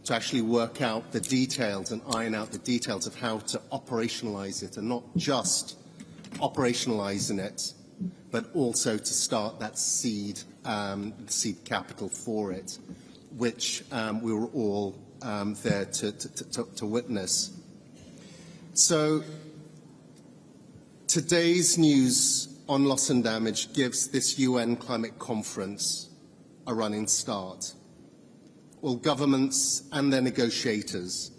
to actually work out the details and iron out the details of how to operationalize it, and not just operationalizing it, but also to start that seed capital for it, which we were all there to witness. So today's news on loss and damage gives this UN climate conference a running start. All governments and their negotiators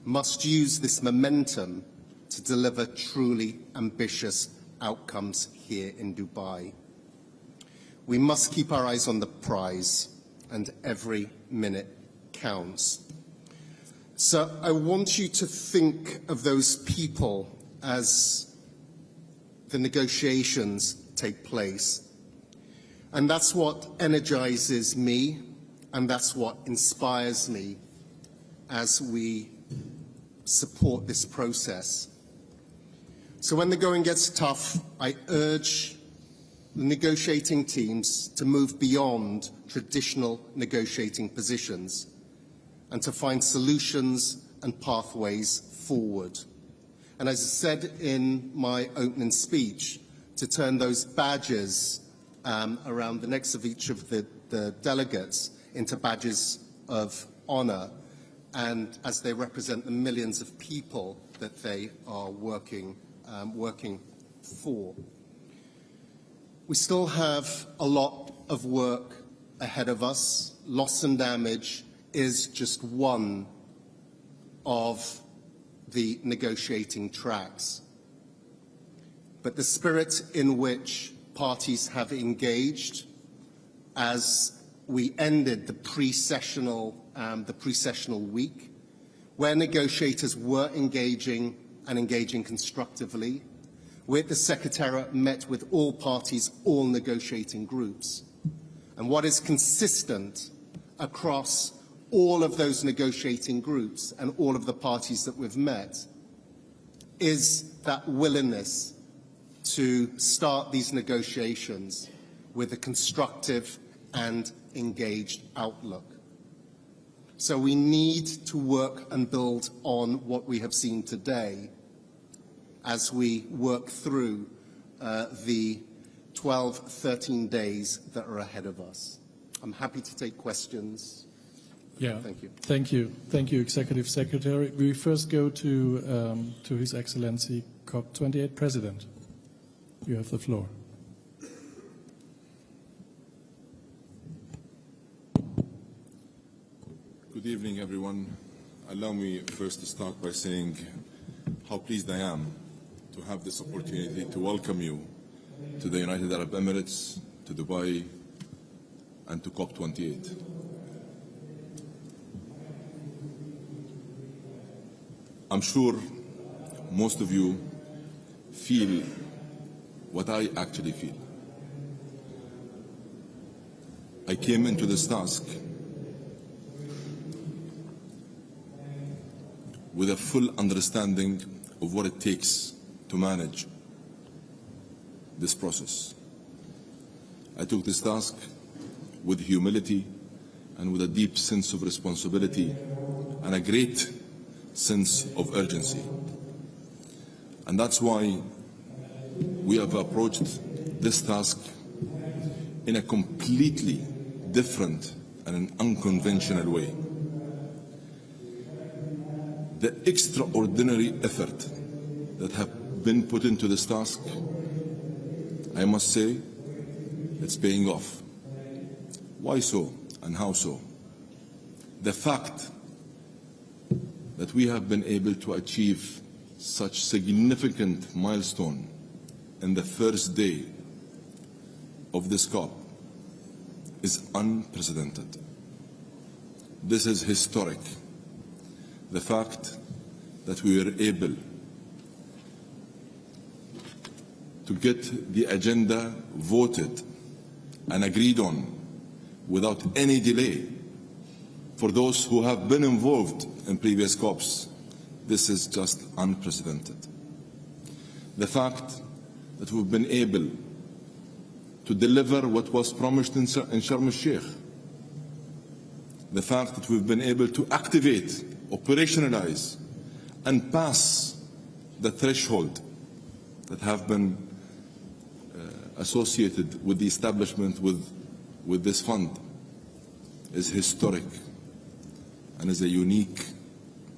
must use this momentum to deliver truly ambitious outcomes here in Dubai. We must keep our eyes on the prize, and every minute counts. So I want you to think of those people as the negotiations take place. And that's what energizes me, and that's what inspires me as we support this process. So when the going gets tough, I urge the negotiating teams to move beyond traditional negotiating positions and to find solutions and pathways forward. And as I said in my opening speech, to turn those badges around the necks of each of the delegates into badges of honor, and as they represent the millions of people that they are working for. We still have a lot of work ahead of us. Loss and damage is just one of the negotiating tracks. But the spirit in which parties have engaged as we ended the pre-sessional week, where negotiators were engaging constructively, where the Secretariat met with all parties, all negotiating groups. And what is consistent across all of those negotiating groups and all of the parties that we've met is that willingness to start these negotiations with a constructive and engaged outlook. So we need to work and build on what we have seen today. as we work through the 12, 13 days that are ahead of us. I'm happy to take questions. Yeah. Thank you. Thank you. Thank you, Executive Secretary. We first go to His Excellency COP28 President. You have the floor. Good evening, everyone. Allow me first to start by saying how pleased I am to have this opportunity to welcome you to the United Arab Emirates, to Dubai, and to COP28. I'm sure most of you feel what I actually feel. I came into this task with a full understanding of what it takes to manage this process. I took this task with humility and with a deep sense of responsibility and a great sense of urgency. And that's why we have approached this task in a completely different and an unconventional way. The extraordinary effort that have been put into this task, I must say, it's paying off. Why so and how so? The fact that we have been able to achieve such significant milestone in the first day of this COP is unprecedented. This is historic. The fact that we were able to get the agenda voted and agreed on without any delay for those who have been involved in previous COPs, this is just unprecedented. The fact that we've been able to deliver what was promised in Sharm el-Sheikh, the fact that we've been able to activate, operationalize, and pass the threshold that have been associated with the establishment with this fund is historic and is a unique,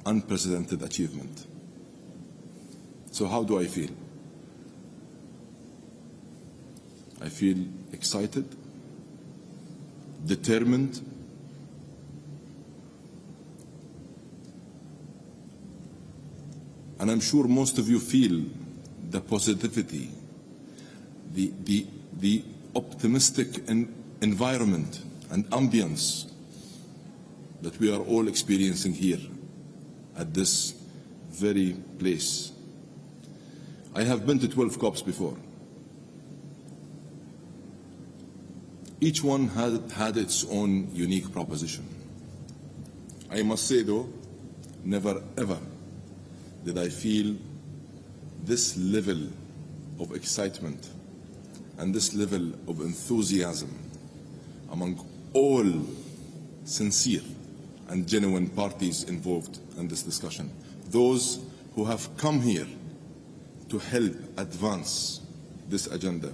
unprecedented achievement. So how do I feel? I feel excited, determined, and I'm sure most of you feel the positivity, the optimistic environment and ambience that we are all experiencing here at this very place. I have been to 12 COPs before. Each one had its own unique proposition. I must say though, never ever did I feel this level of excitement and this level of enthusiasm among all sincere and genuine parties involved in this discussion. Those who have come here to help advance this agenda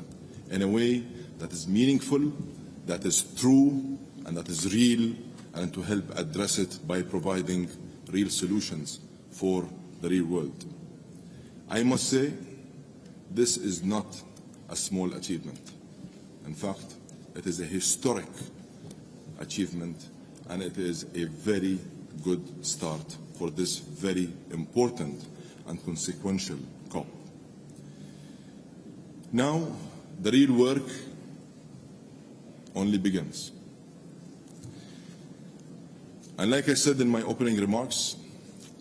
in a way that is meaningful, that is true, and that is real, and to help address it by providing real solutions for the real world. I must say, this is not a small achievement. In fact, it is a historic achievement, and it is a very good start for this very important and consequential COP. Now, the real work only begins. And like I said in my opening remarks,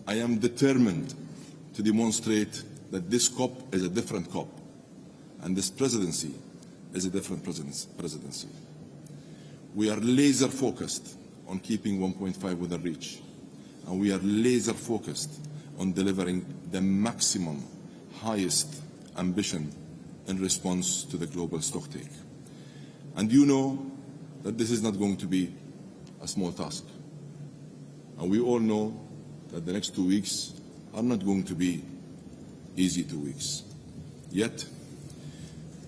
I am determined to demonstrate that this COP is a different COP, and this presidency is a different presidency. We are laser focused on keeping 1.5 within reach, and we are laser focused on delivering the maximum, highest ambition in response to the global stocktake. And you know that this is not going to be a small task. And we all know that the next 2 weeks are not going to be easy 2 weeks. Yet,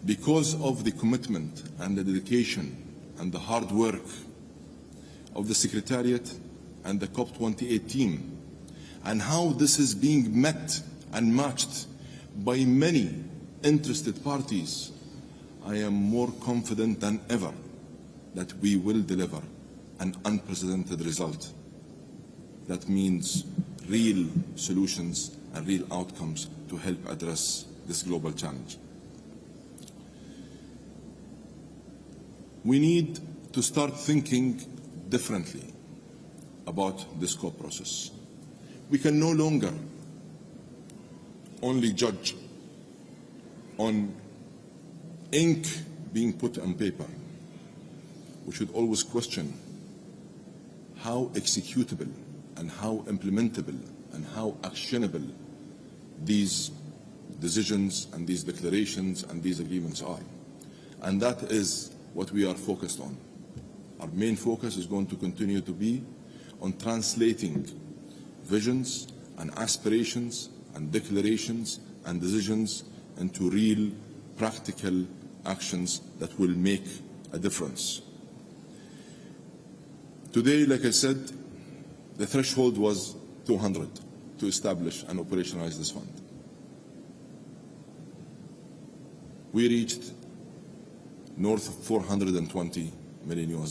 because of the commitment and the dedication and the hard work of the Secretariat and the COP28 team, and how this is being met and matched by many interested parties, I am more confident than ever that we will deliver an unprecedented result. That means real solutions and real outcomes to help address this global challenge. We need to start thinking differently about this COP process. We can no longer only judge on ink being put on paper. We should always question how executable and how implementable and how actionable these decisions and these declarations and these agreements are. And that is what we are focused on. Our main focus is going to continue to be on translating visions and aspirations and declarations and decisions into real practical actions that will make a difference. Today, like I said, the threshold was 200 to establish and operationalize this fund. We reached north of $420 million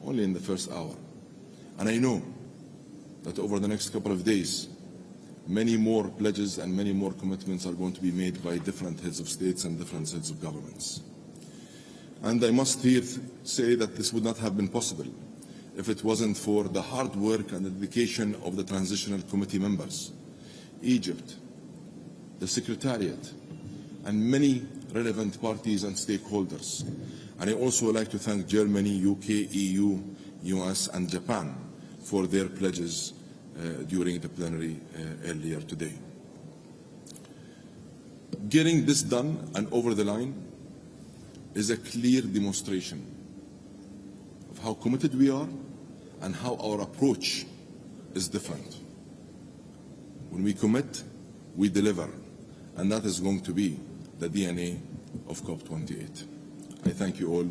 only in the first hour. And I know that over the next couple of days, many more pledges and many more commitments are going to be made by different heads of states and different heads of governments. And I must here say that this would not have been possible if it wasn't for the hard work and the dedication of the transitional committee members, Egypt, the Secretariat, and many relevant parties and stakeholders. And I also like to thank Germany, UK, EU, US, and Japan for their pledges during the plenary earlier today. Getting this done and over the line is a clear demonstration of how committed we are and how our approach is different. When we commit, we deliver, and that is going to be the DNA of COP28. I thank you all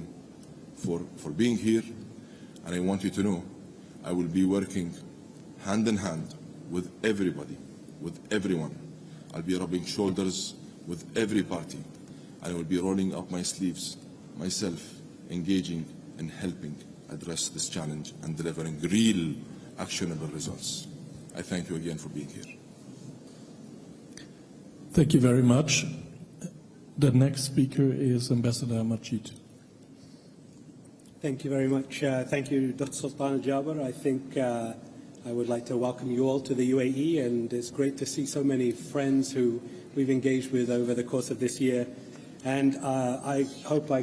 for being here, and I want you to know I will be working hand in hand with everybody, with everyone. I'll be rubbing shoulders with every party, and I will be rolling up my sleeves myself, engaging and helping address this challenge and delivering real, actionable results. I thank you again for being here. Thank you very much. The next speaker is Ambassador Majid. Thank you very much. Thank you, Dr. Sultan Al-Jaber. I think I would like to welcome you all to the UAE, and it's great to see so many friends who we've engaged with over the course of this year. And I hope I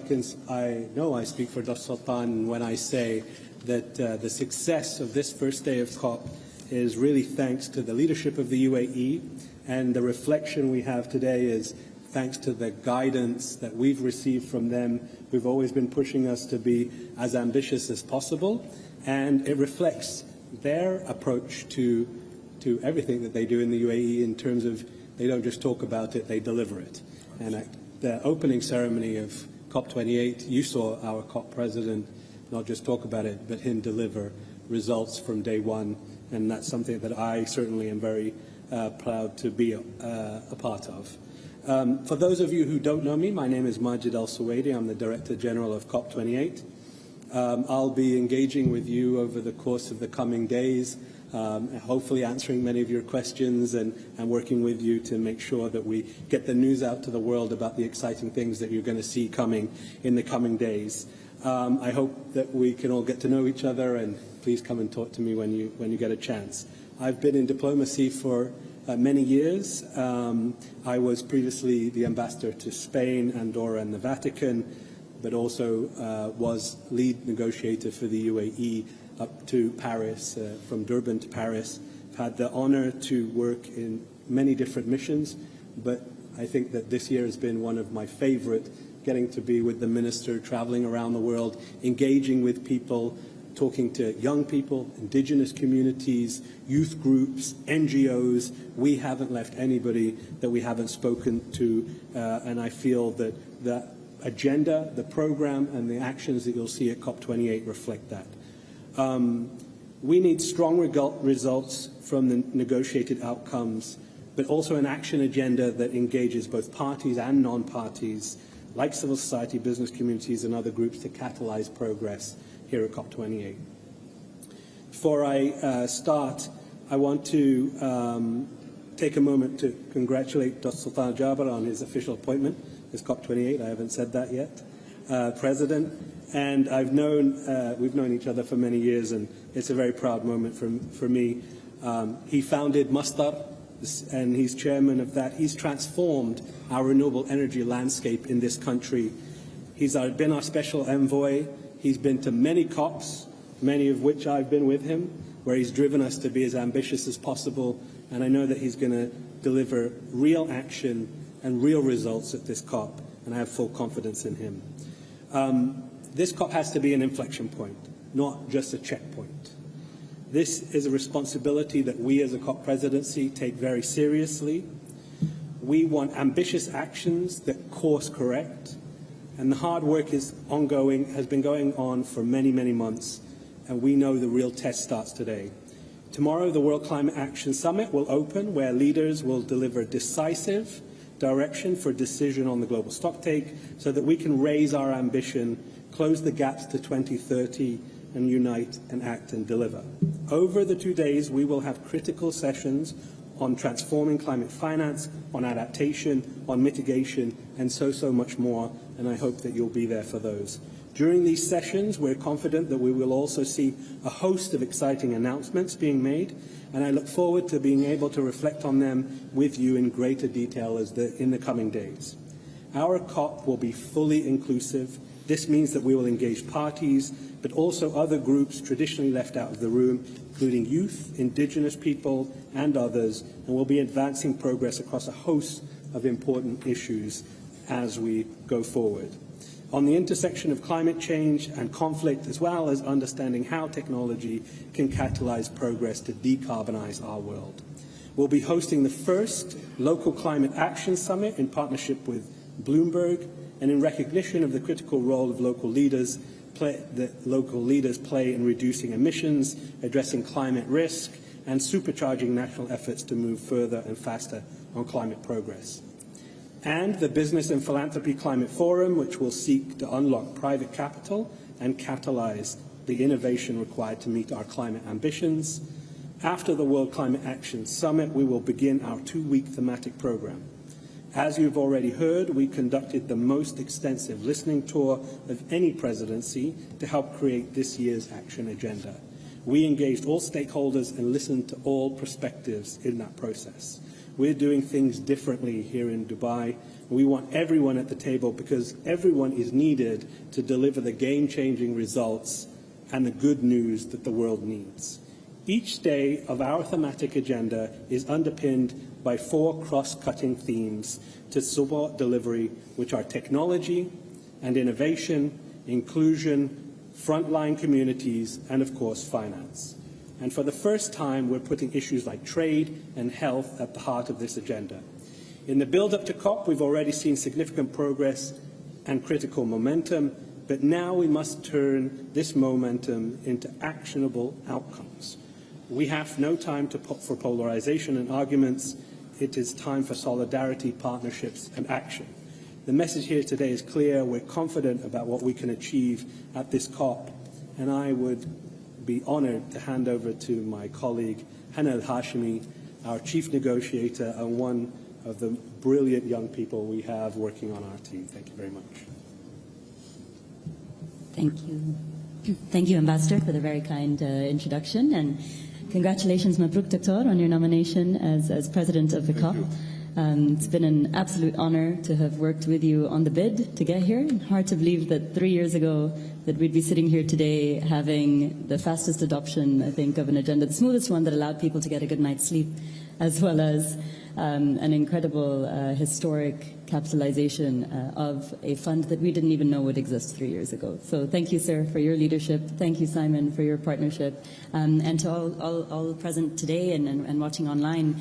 know I speak for Dr. Sultan when I say that the success of this first day of COP is really thanks to the leadership of the UAE, and the reflection we have today is thanks to the guidance that we've received from them, who've always been pushing us to be as ambitious as possible, and it reflects their approach to everything that they do in the UAE in terms of they don't just talk about it, they deliver it. And the opening ceremony of COP28, you saw our COP president not just talk about it, but him deliver results from day one, and that's something that I certainly am very proud to be a part of. For those of you who don't know me, my name is Majid Al-Suwaidi. I'm the Director General of COP28. I'll be engaging with you over the course of the coming days, hopefully answering many of your questions and working with you to make sure that we get the news out to the world about the exciting things that you're going to see coming in the coming days. I hope that we can all get to know each other, and please come and talk to me when you get a chance. I've been in diplomacy for many years. I was previously the ambassador to Spain, Andorra and the Vatican, but also was lead negotiator for the UAE up to Paris, from Durban to Paris. I've had the honor to work in many different missions, but I think that this year has been one of my favorite, getting to be with the minister, traveling around the world, engaging with people, talking to young people, indigenous communities, youth groups, NGOs. We haven't left anybody that we haven't spoken to, and I feel that the agenda, the program, and the actions that you'll see at COP28 reflect that. We need strong results from the negotiated outcomes, but also an action agenda that engages both parties and non-parties, like civil society, business communities, and other groups to catalyze progress here at COP28. Before I start, I want to take a moment to congratulate Dr. Sultan Jaber on his official appointment as COP28. I haven't said that yet. President, and we've known each other for many years, and it's a very proud moment for me. He founded Mastar, and he's chairman of that. He's transformed our renewable energy landscape in this country. He's been our special envoy. He's been to many COPs, many of which I've been with him, where he's driven us to be as ambitious as possible, and I know that he's going to deliver real action and real results at this COP, and I have full confidence in him. This COP has to be an inflection point, not just a checkpoint. This is a responsibility that we as a COP presidency take very seriously. We want ambitious actions that course correct, and the hard work is ongoing, has been going on for many, many months, and we know the real test starts today. Tomorrow, the World Climate Action Summit will open, where leaders will deliver decisive direction for decision on the global stocktake so that we can raise our ambition, close the gaps to 2030, and unite and act and deliver. Over the 2 days, we will have critical sessions on transforming climate finance, on adaptation, on mitigation, and so much more, and I hope that you'll be there for those. During these sessions, we're confident that we will also see a host of exciting announcements being made, and I look forward to being able to reflect on them with you in greater detail in the coming days. Our COP will be fully inclusive. This means that we will engage parties, but also other groups traditionally left out of the room, including youth, indigenous people, and others, and we'll be advancing progress across a host of important issues as we go forward. On the intersection of climate change and conflict, as well as understanding how technology can catalyze progress to decarbonize our world. We'll be hosting the first local climate action summit in partnership with Bloomberg, and in recognition of the critical role of local leaders play in reducing emissions, addressing climate risk, and supercharging national efforts to move further and faster on climate progress. And the Business and Philanthropy Climate Forum, which will seek to unlock private capital and catalyze the innovation required to meet our climate ambitions. After the World Climate Action Summit, we will begin our 2-week thematic program. As you've already heard, we conducted the most extensive listening tour of any presidency to help create this year's action agenda. We engaged all stakeholders and listened to all perspectives in that process. We're doing things differently here in Dubai. We want everyone at the table because everyone is needed to deliver the game-changing results and the good news that the world needs. Each day of our thematic agenda is underpinned by 4 cross-cutting themes to support delivery, which are technology and innovation, inclusion, frontline communities, and of course, finance. And for the first time, we're putting issues like trade and health at the heart of this agenda. In the build-up to COP, we've already seen significant progress and critical momentum, but now we must turn this momentum into actionable outcomes. We have no time for polarization and arguments. It is time for solidarity, partnerships, and action. The message here today is clear. We're confident about what we can achieve at this COP, and I would be honoured to hand over to my colleague, Hana al-Hashimi, our chief negotiator and one of the brilliant young people we have working on our team. Thank you very much. Thank you. Thank you, Ambassador, for the very kind introduction, and congratulations, Mabruk Doctor, on your nomination as President of the COP. It's been an absolute honour to have worked with you on the bid to get here. Hard to believe that 3 years ago that we'd be sitting here today having the fastest adoption, I think, of an agenda, the smoothest one that allowed people to get a good night's sleep, as well as an incredible historic capitalization of a fund that we didn't even know would exist 3 years ago. So thank you, sir, for your leadership. Thank you, Simon, for your partnership. And to all present today and watching online,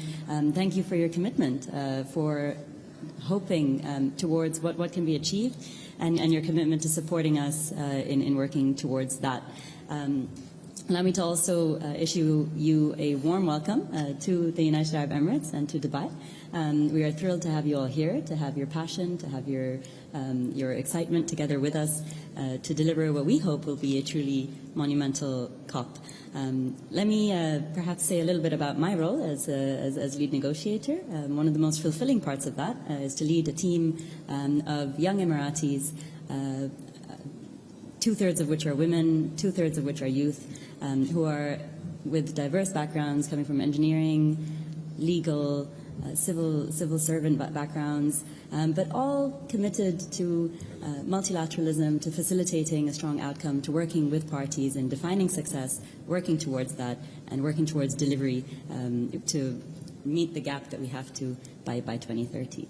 thank you for your commitment, for hoping towards what can be achieved, and your commitment to supporting us in working towards that. Allow me to also issue you a warm welcome to the United Arab Emirates and to Dubai. We are thrilled to have you all here, to have your passion, to have your excitement together with us to deliver what we hope will be a truly monumental COP. Let me perhaps say a little bit about my role as lead negotiator. One of the most fulfilling parts of that is to lead a team of young Emiratis, two-thirds of which are women, two-thirds of which are youth, who are with diverse backgrounds coming from engineering, legal, civil servant backgrounds, but all committed to multilateralism, to facilitating a strong outcome, to working with parties in defining success, working towards that, and working towards delivery to meet the gap that we have to by 2030.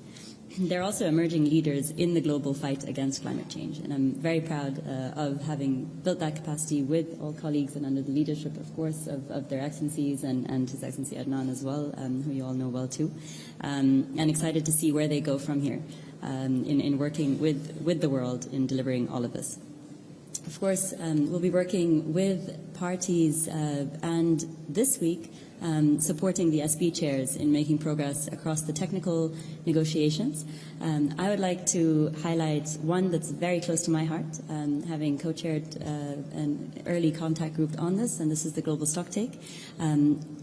They're also emerging leaders in the global fight against climate change, and I'm very proud of having built that capacity with all colleagues and under the leadership, of course, of their excellencies and His Excellency Adnan as well, who you all know well too, and excited to see where they go from here in working with the world in delivering all of this. Of course, we'll be working with parties and this week supporting the SB chairs in making progress across the technical negotiations. I would like to highlight one that's very close to my heart, having co-chaired an early contact group on this, and this is the global stocktake.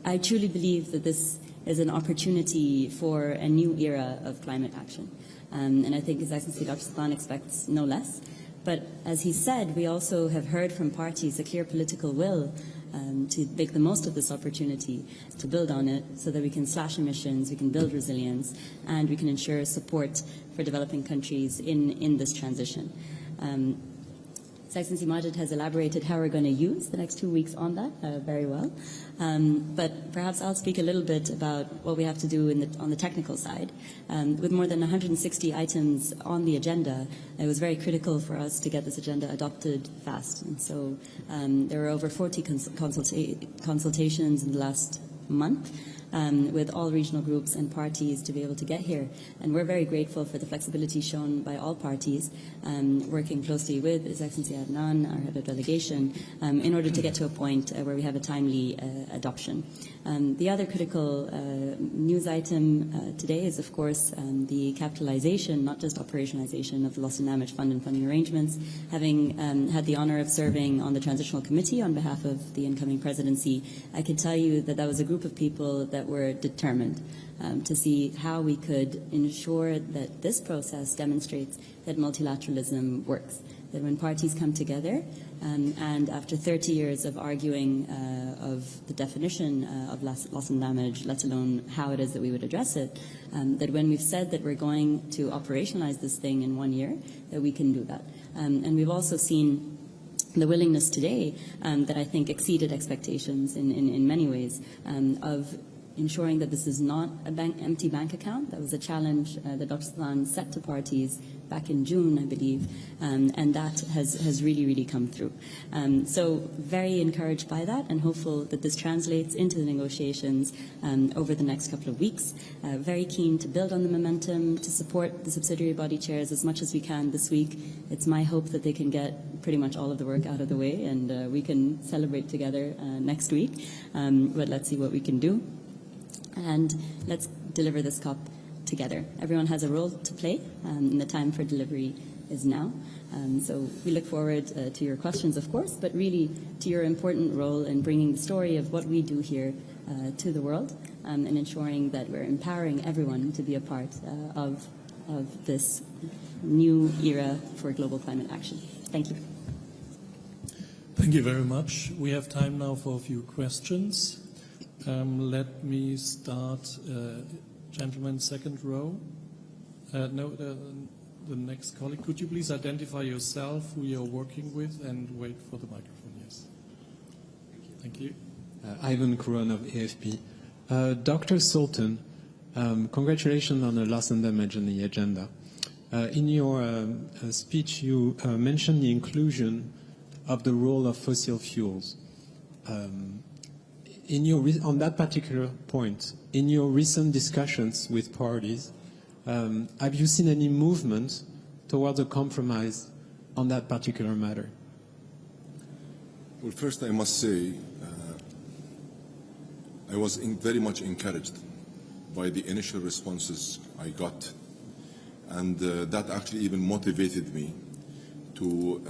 I truly believe that this is an opportunity for a new era of climate action. And I think His Excellency Dr. Sultan expects no less. But as he said, we also have heard from parties a clear political will to make the most of this opportunity, to build on it so that we can slash emissions, we can build resilience, and we can ensure support for developing countries in this transition. His Excellency Majid has elaborated how we're going to use the next 2 weeks on that very well. But perhaps I'll speak a little bit about what we have to do on the technical side. With more than 160 items on the agenda, it was very critical for us to get this agenda adopted fast. And so there were over 40 consultations in the last month with all regional groups and parties to be able to get here. And we're very grateful for the flexibility shown by all parties, working closely with His Excellency Adnan, our head of delegation, in order to get to a point where we have a timely adoption. The other critical news item today is, of course, the capitalization, not just operationalization, of the loss and damage fund and funding arrangements. Having had the honor of serving on the Transitional Committee on behalf of the incoming presidency, I can tell you that that was a group of people that were determined to see how we could ensure that this process demonstrates that multilateralism works, that when parties come together, and after 30 years of arguing of the definition of loss and damage, let alone how it is that we would address it, that when we've said that we're going to operationalize this thing in 1 year, that we can do that. And we've also seen the willingness today that I think exceeded expectations in many ways of ensuring that this is not an empty bank account. That was a challenge that Dr. Sultan set to parties back in June, I believe, and that has really come through. So very encouraged by that and hopeful that this translates into the negotiations over the next couple of weeks. Very keen to build on the momentum, to support the subsidiary body chairs as much as we can this week. It's my hope that they can get pretty much all of the work out of the way and we can celebrate together next week. But let's see what we can do. And let's deliver this COP together. Everyone has a role to play, and the time for delivery is now. So we look forward to your questions, of course, but really to your important role in bringing the story of what we do here to the world and ensuring that we're empowering everyone to be a part of this new era for global climate action. Thank you. Thank you very much. We have time now for a few questions. Let me start, gentleman, second row. No, the next colleague. Could you please identify yourself, who you're working with, and wait for the microphone? Yes. Thank you. Ivan Kuron of AFP. Dr. Sultan, congratulations on the loss and damage on the agenda. In your speech, you mentioned the inclusion of the role of fossil fuels. On that particular point, in your recent discussions with parties, have you seen any movement towards a compromise on that particular matter? Well, first I must say I was very much encouraged by the initial responses I got, and that actually even motivated me to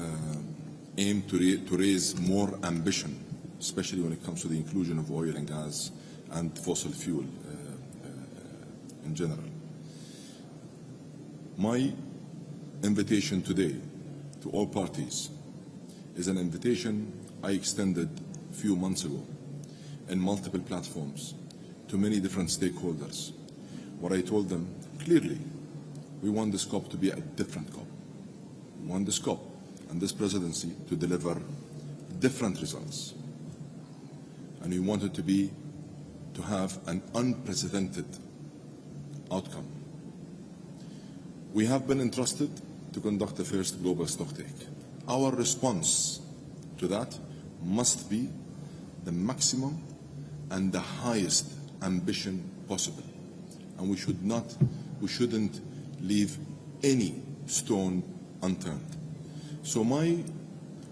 aim to raise more ambition, especially when it comes to the inclusion of oil and gas and fossil fuel in general. My invitation today to all parties is an invitation I extended a few months ago in multiple platforms to many different stakeholders, where I told them clearly, we want this COP to be a different COP. We want this COP and this presidency to deliver different results. And we want it to have an unprecedented outcome. We have been entrusted to conduct the first global stocktake. Our response to that must be the maximum and the highest ambition possible. And we shouldn't leave any stone unturned. So my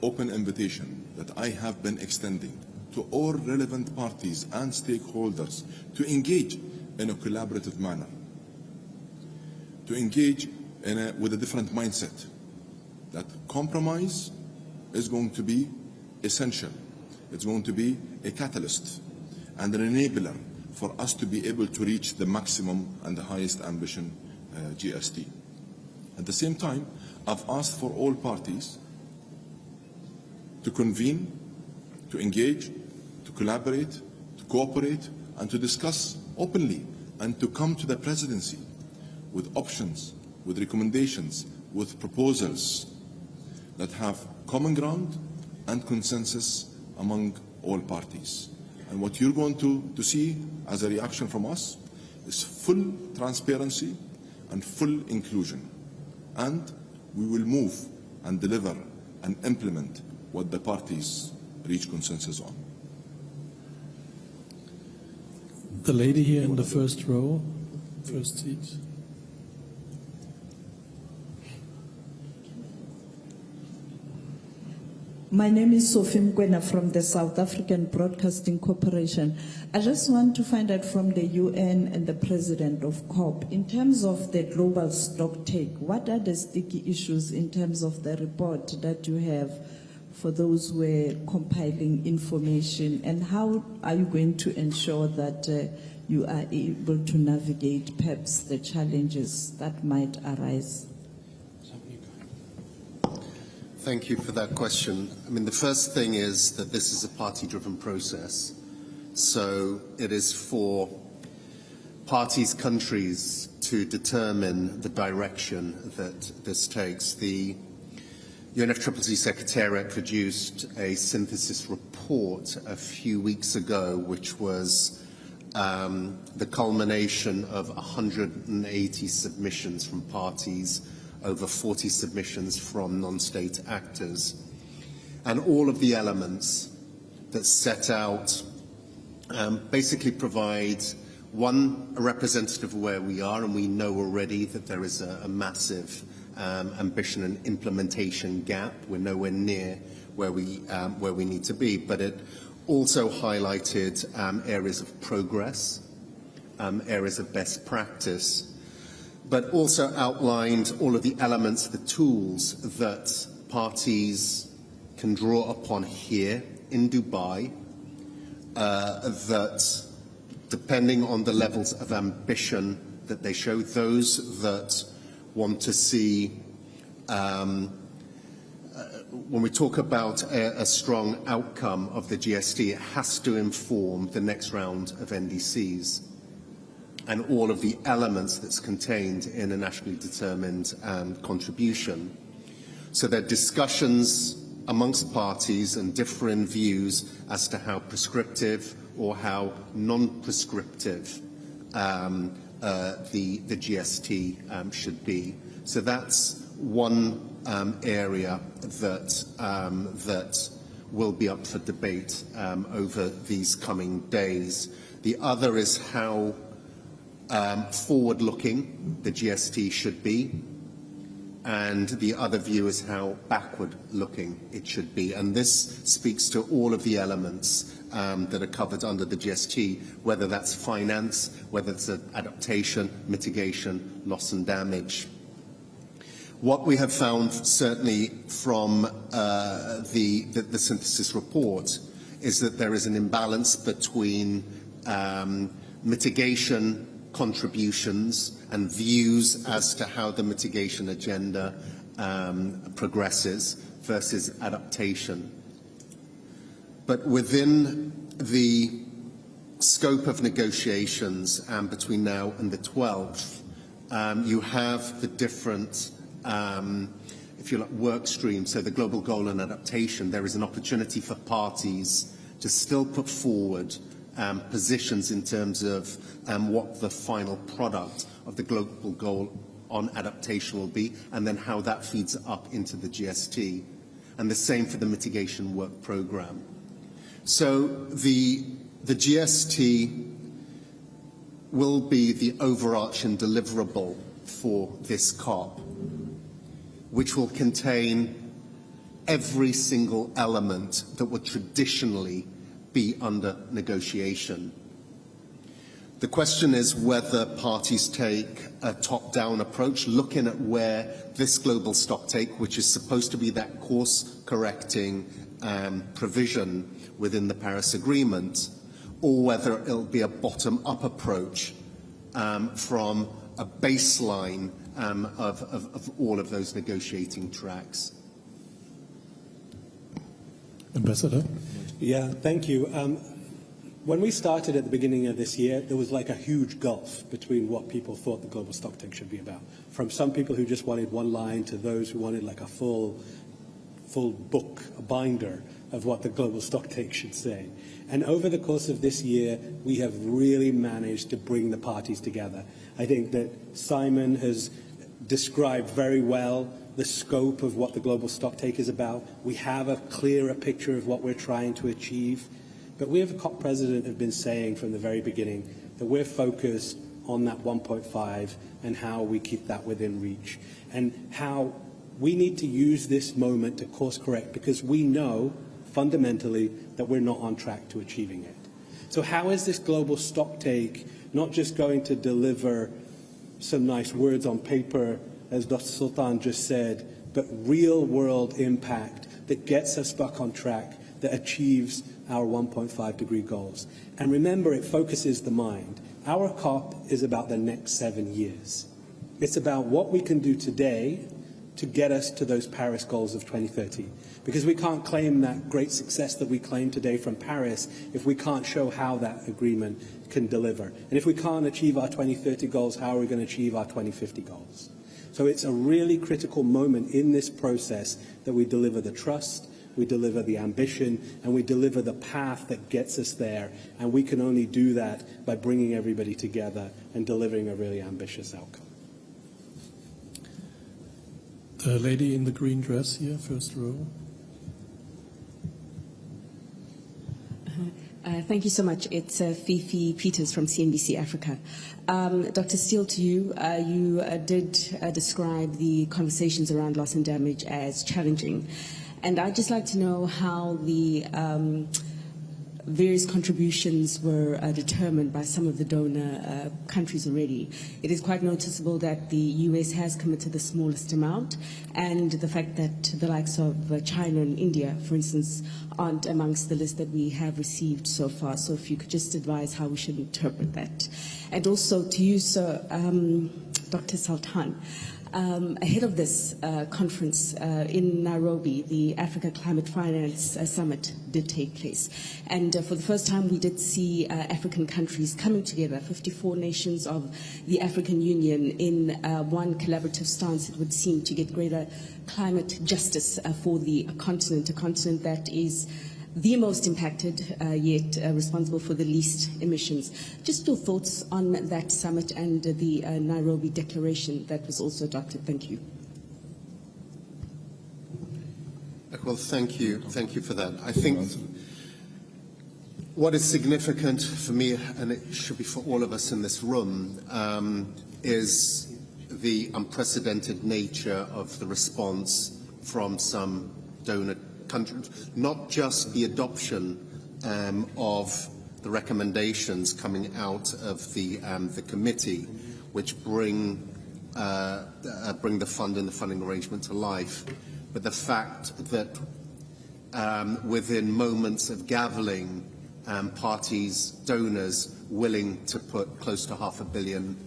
open invitation that I have been extending to all relevant parties and stakeholders to engage in a collaborative manner, to engage with a different mindset, that compromise is going to be essential. It's going to be a catalyst and an enabler for us to be able to reach the maximum and the highest ambition GST. At the same time, I've asked for all parties to convene, to engage, to collaborate, to cooperate, and to discuss openly, and to come to the presidency with options, with recommendations, with proposals that have common ground and consensus among all parties. And what you're going to see as a reaction from us is full transparency and full inclusion. And we will move and deliver and implement what the parties reach consensus on. The lady here in the first row, first seat. My name is Sophie Mkwena from the South African Broadcasting Corporation. I just want to find out from the UN and the president of COP, in terms of the global stocktake, what are the sticky issues in terms of the report that you have for those who are compiling information, and how are you going to ensure that you are able to navigate perhaps the challenges that might arise? Thank you for that question. I mean, the first thing is that this is a party-driven process. So it is for parties, countries to determine the direction that this takes. The UNFCCC Secretariat produced a synthesis report a few weeks ago, which was the culmination of 180 submissions from parties, over 40 submissions from non-state actors, and all of the elements that set out basically provide, one, a representative of where we are, and we know already that there is a massive ambition and implementation gap. We're nowhere near where we need to be, but it also highlighted areas of progress, areas of best practice, but also outlined all of the elements, the tools that parties can draw upon here in Dubai, that depending on the levels of ambition that they show, those that want to see, when we talk about a strong outcome of the GST, it has to inform the next round of NDCs. and all of the elements that's contained in a nationally determined contribution. So there are discussions amongst parties and differing views as to how prescriptive or how non-prescriptive the GST should be. So that's one area that will be up for debate over these coming days. The other is how forward-looking the GST should be, and the other view is how backward-looking it should be. And this speaks to all of the elements that are covered under the GST, whether that's finance, whether it's adaptation, mitigation, loss and damage. What we have found, certainly from the synthesis report, is that there is an imbalance between mitigation contributions and views as to how the mitigation agenda progresses versus adaptation. But within the scope of negotiations between now and the 12th, you have the different, if you like, work streams. So the global goal and adaptation, there is an opportunity for parties to still put forward positions in terms of what the final product of the global goal on adaptation will be, and then how that feeds up into the GST, and the same for the mitigation work programme. So the GST will be the overarching deliverable for this COP, which will contain every single element that would traditionally be under negotiation. The question is whether parties take a top-down approach, looking at where this global stocktake, which is supposed to be that course-correcting provision within the Paris Agreement, or whether it'll be a bottom-up approach from a baseline of all of those negotiating tracks. Ambassador? Yeah, thank you. When we started at the beginning of this year, there was like a huge gulf between what people thought the global stocktake should be about. From some people who just wanted one line to those who wanted like a full book, a binder of what the global stocktake should say. And over the course of this year, we have really managed to bring the parties together. I think that Simon has described very well the scope of what the global stocktake is about. We have a clearer picture of what we're trying to achieve. But we, as a COP president, have been saying from the very beginning that we're focused on that 1.5 and how we keep that within reach, and how we need to use this moment to course correct, because we know fundamentally that we're not on track to achieving it. So how is this global stocktake not just going to deliver some nice words on paper, as Dr. Sultan just said, but real world impact that gets us back on track, that achieves our 1.5 degree goals? And remember, it focuses the mind. Our COP is about the next 7 years. It's about what we can do today to get us to those Paris goals of 2030. Because we can't claim that great success that we claim today from Paris if we can't show how that agreement can deliver. And if we can't achieve our 2030 goals, how are we going to achieve our 2050 goals? So it's a really critical moment in this process that we deliver the trust, we deliver the ambition, and we deliver the path that gets us there. And we can only do that by bringing everybody together and delivering a really ambitious outcome. The lady in the green dress here, first row. Thank you so much. It's Fifi Peters from CNBC Africa. Dr. Steele, to you, you did describe the conversations around loss and damage as challenging. And I'd just like to know how the various contributions were determined by some of the donor countries already. It is quite noticeable that the US has committed the smallest amount, and the fact that the likes of China and India, for instance, aren't amongst the list that we have received so far. So if you could just advise how we should interpret that. And also to you, Sir, Dr. Sultan, Ahead of this conference in Nairobi, the Africa Climate Finance Summit did take place. And for the first time, we did see African countries coming together, 54 nations of the African Union, in one collaborative stance, it would seem, to get greater climate justice for the continent, a continent that is the most impacted, yet responsible for the least emissions. Just your thoughts on that summit and the Nairobi Declaration that was also adopted. Thank you. Well, thank you. Thank you for that. I think what is significant for me, and it should be for all of us in this room, is the unprecedented nature of the response from some donor countries, not just the adoption of the recommendations coming out of the committee, which bring the fund and the funding arrangement to life, but the fact that within moments of gavelling, parties, donors willing to put close to $500 million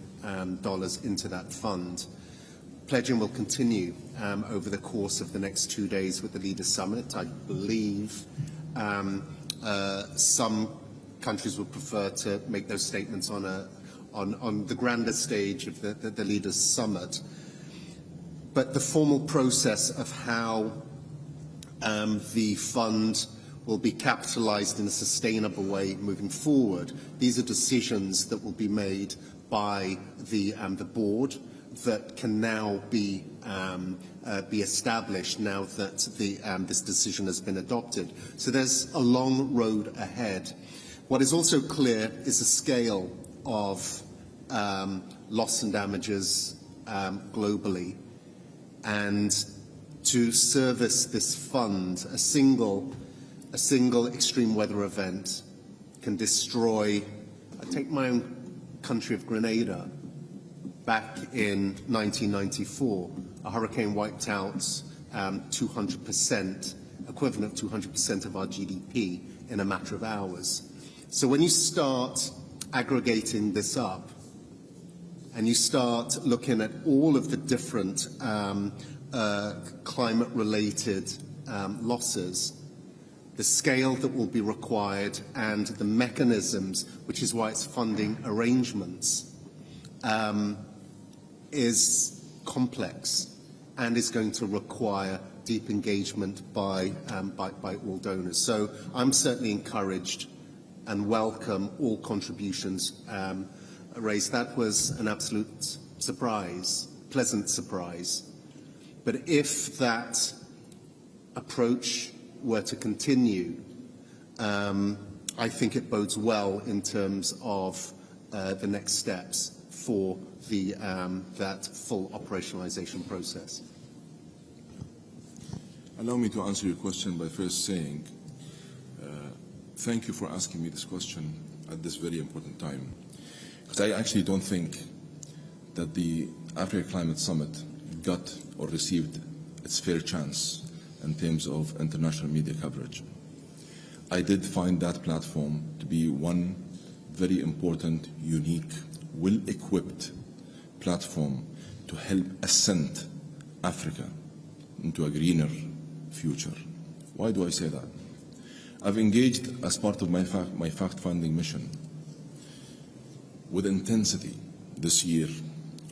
into that fund. Pledging will continue over the course of the next 2 days with the Leaders' Summit. I believe some countries would prefer to make those statements on the grander stage of the Leaders' Summit. But the formal process of how the fund will be capitalised in a sustainable way moving forward, these are decisions that will be made by the board, that can now be established now that this decision has been adopted. So there's a long road ahead. What is also clear is the scale of loss and damages globally, and to service this fund, a single extreme weather event can destroy. I take my own country of Grenada. Back in 1994, a hurricane wiped out 200%, equivalent of 200% of our GDP in a matter of hours. So when you start aggregating this up and you start looking at all of the different climate-related losses, the scale that will be required and the mechanisms, which is why it's funding arrangements, is complex and is going to require deep engagement by all donors. So I'm certainly encouraged and welcome all contributions raised. That was an absolute surprise, pleasant surprise. But if that approach were to continue, I think it bodes well in terms of the next steps for that full operationalization process. Allow me to answer your question by first saying thank you for asking me this question at this very important time, because I actually don't think that the Africa Climate Summit got or received its fair chance in terms of international media coverage. I did find that platform to be one very important, unique, well-equipped platform to help ascend Africa into a greener future. Why do I say that? I've engaged as part of my fact-finding mission with intensity this year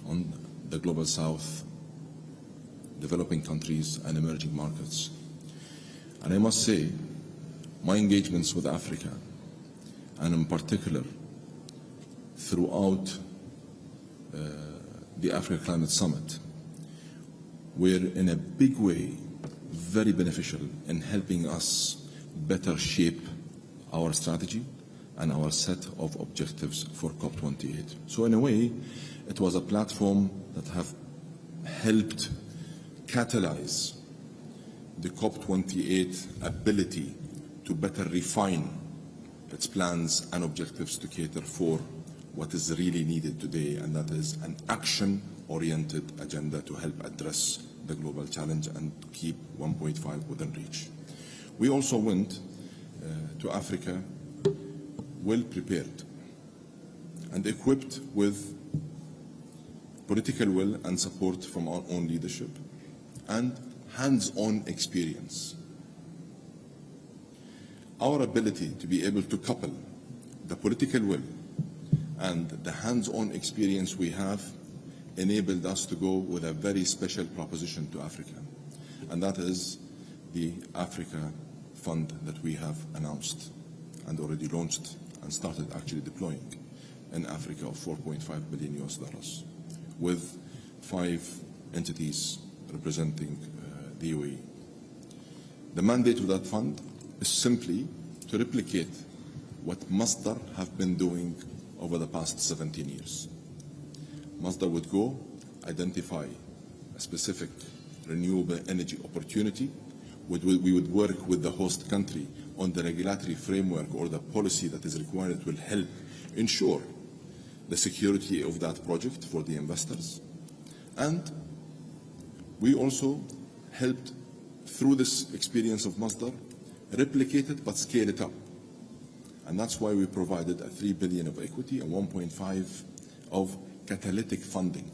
on the Global South, developing countries and emerging markets. And I must say, my engagements with Africa, and in particular throughout the Africa Climate Summit, were in a big way very beneficial in helping us better shape our strategy and our set of objectives for COP28. So in a way, it was a platform that have helped catalyze the COP28 ability to better refine its plans and objectives to cater for what is really needed today, and that is an action-oriented agenda to help address the global challenge and keep 1.5 within reach. We also went to Africa well prepared and equipped with political will and support from our own leadership, and hands-on experience. Our ability to be able to couple the political will and the hands-on experience we have enabled us to go with a very special proposition to Africa, and that is the Africa Fund that we have announced and already launched and started actually deploying in Africa of $4.5 billion with 5 entities representing the UAE. The mandate of that fund is simply to replicate what Masdar have been doing over the past 17 years. Masdar would go identify a specific renewable energy opportunity. We would work with the host country on the regulatory framework or the policy that is required that will help ensure the security of that project for the investors. And we also helped, through this experience of Masdar, replicate it but scale it up. And that's why we provided a $3 billion of equity and 1.5 of catalytic funding.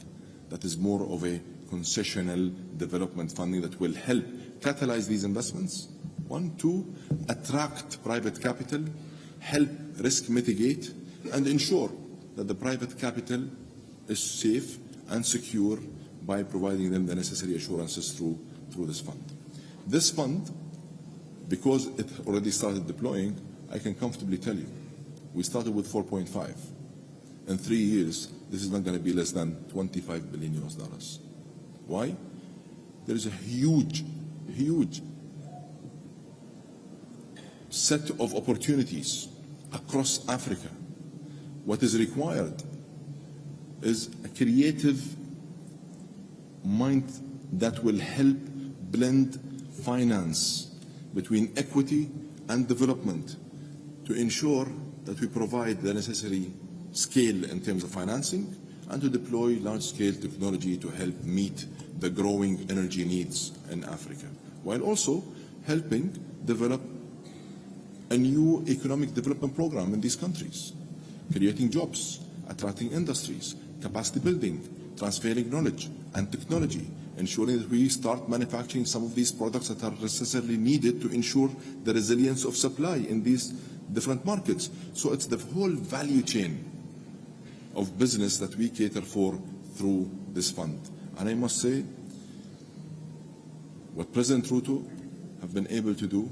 That is more of a concessional development funding that will help catalyze these investments. 1, 2, attract private capital, help risk mitigate, and ensure that the private capital is safe and secure by providing them the necessary assurances through this fund. This fund, because it already started deploying, I can comfortably tell you, we started with 4.5. In 3 years, this is not going to be less than $25 billion. Why? There is a huge set of opportunities across Africa. What is required is a creative mind that will help blend finance between equity and development to ensure that we provide the necessary scale in terms of financing and to deploy large-scale technology to help meet the growing energy needs in Africa, while also helping develop a new economic development program in these countries, creating jobs, attracting industries, capacity building, transferring knowledge and technology, ensuring that we start manufacturing some of these products that are necessarily needed to ensure the resilience of supply in these different markets. So it's the whole value chain of business that we cater for through this fund. And I must say, what President Ruto have been able to do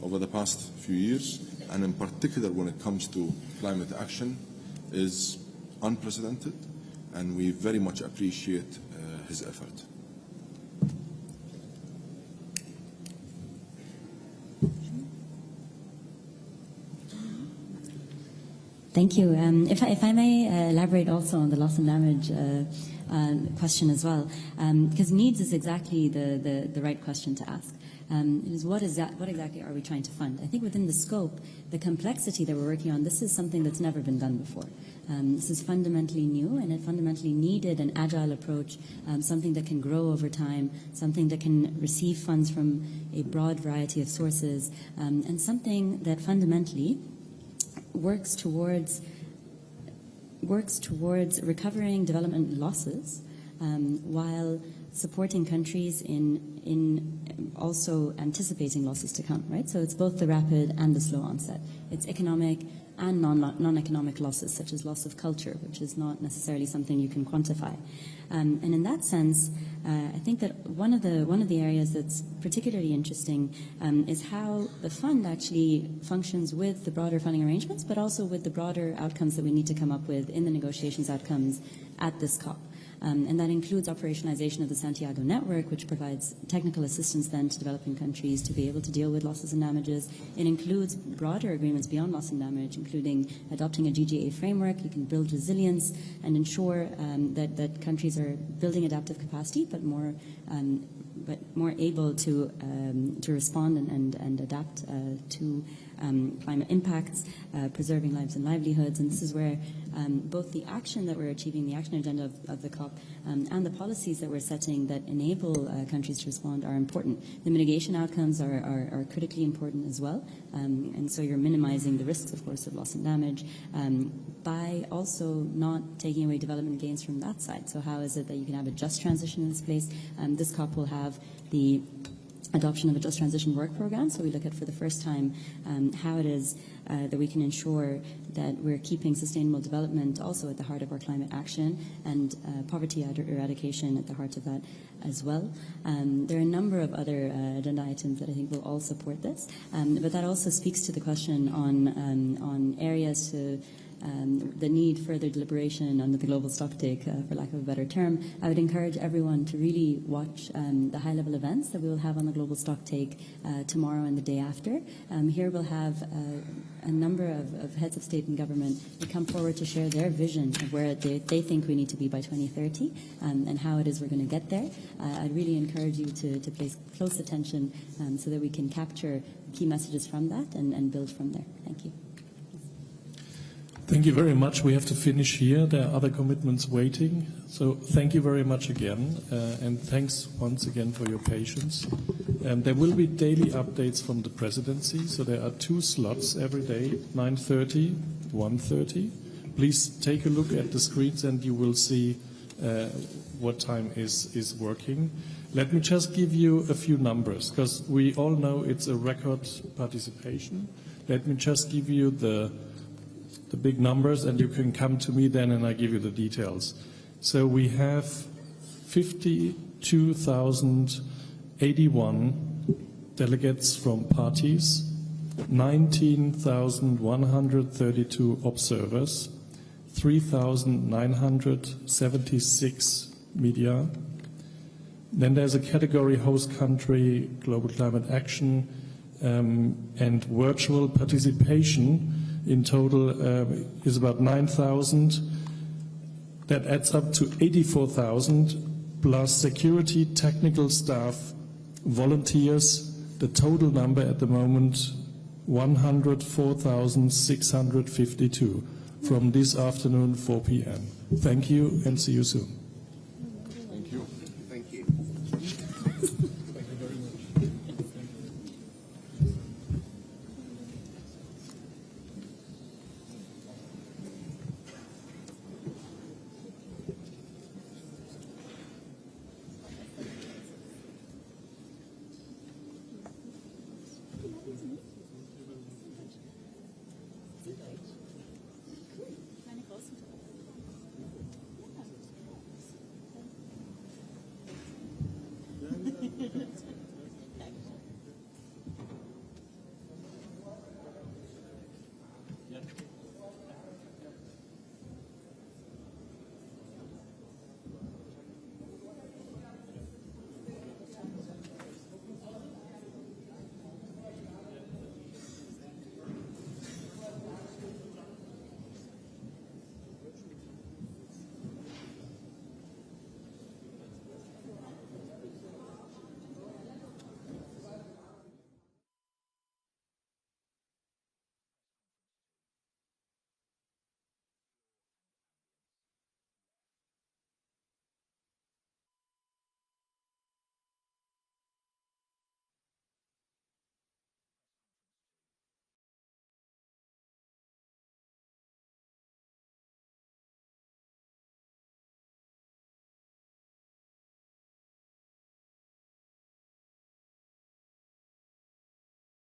over the past few years, and in particular when it comes to climate action, is unprecedented, and we very much appreciate his effort. Thank you. If I may elaborate also on the loss and damage question as well, because needs is exactly the right question to ask. Is what exactly are we trying to fund? I think within the scope, the complexity that we're working on, this is something that's never been done before. This is fundamentally new, and it fundamentally needed an agile approach, something that can grow over time, something that can receive funds from a broad variety of sources, and something that fundamentally works towards recovering development losses while supporting countries in also anticipating losses to come, right? So it's both the rapid and the slow onset. It's economic and non-economic losses, such as loss of culture, which is not necessarily something you can quantify. And in that sense, I think that one of the areas that's particularly interesting is how the fund actually functions with the broader funding arrangements, but also with the broader outcomes that we need to come up with in the negotiations outcomes at this COP. And that includes operationalization of the Santiago network, which provides technical assistance then to developing countries to be able to deal with losses and damages. It includes broader agreements beyond loss and damage, including adopting a GGA framework. You can build resilience and ensure that countries are building adaptive capacity, but more able to respond and adapt to climate impacts, preserving lives and livelihoods. And this is where both the action that we're achieving, the action agenda of the COP, and the policies that we're setting that enable countries to respond are important. The mitigation outcomes are critically important as well. And so you're minimizing the risks, of course, of loss and damage by also not taking away development gains from that side. So how is it that you can have a just transition in this place? This COP will have the adoption of a just transition work program. So we look at for the first time how it is that we can ensure that we're keeping sustainable development also at the heart of our climate action, and poverty eradication at the heart of that as well. There are a number of other agenda items that I think will all support this, but that also speaks to the question on areas to the need further deliberation under the global stocktake, for lack of a better term. I would encourage everyone to really watch the high-level events that we will have on the global stocktake tomorrow and the day after. Here we'll have a number of heads of state and government who come forward to share their vision of where they think we need to be by 2030 and how it is we're going to get there. I'd really encourage you to pay close attention so that we can capture key messages from that and build from there. Thank you. Thank you very much. We have to finish here. There are other commitments waiting. So thank you very much again. And thanks once again for your patience. There will be daily updates from the presidency. So there are 2 slots every day, 9:30, 1:30. Please take a look at the screens and you will see what time is working. Let me just give you a few numbers, because we all know it's a record participation. Let me just give you the big numbers, and you can come to me then and I give you the details. So we have 52,081 delegates from parties, 19,132 observers, 3,976 media. Then there's a category host country, global climate action, and virtual participation. In total is about 9,000. That adds up to 84,000 plus security, technical staff, volunteers. The total number at the moment, 104,652 from this afternoon, 4 p.m. Thank you and see you soon.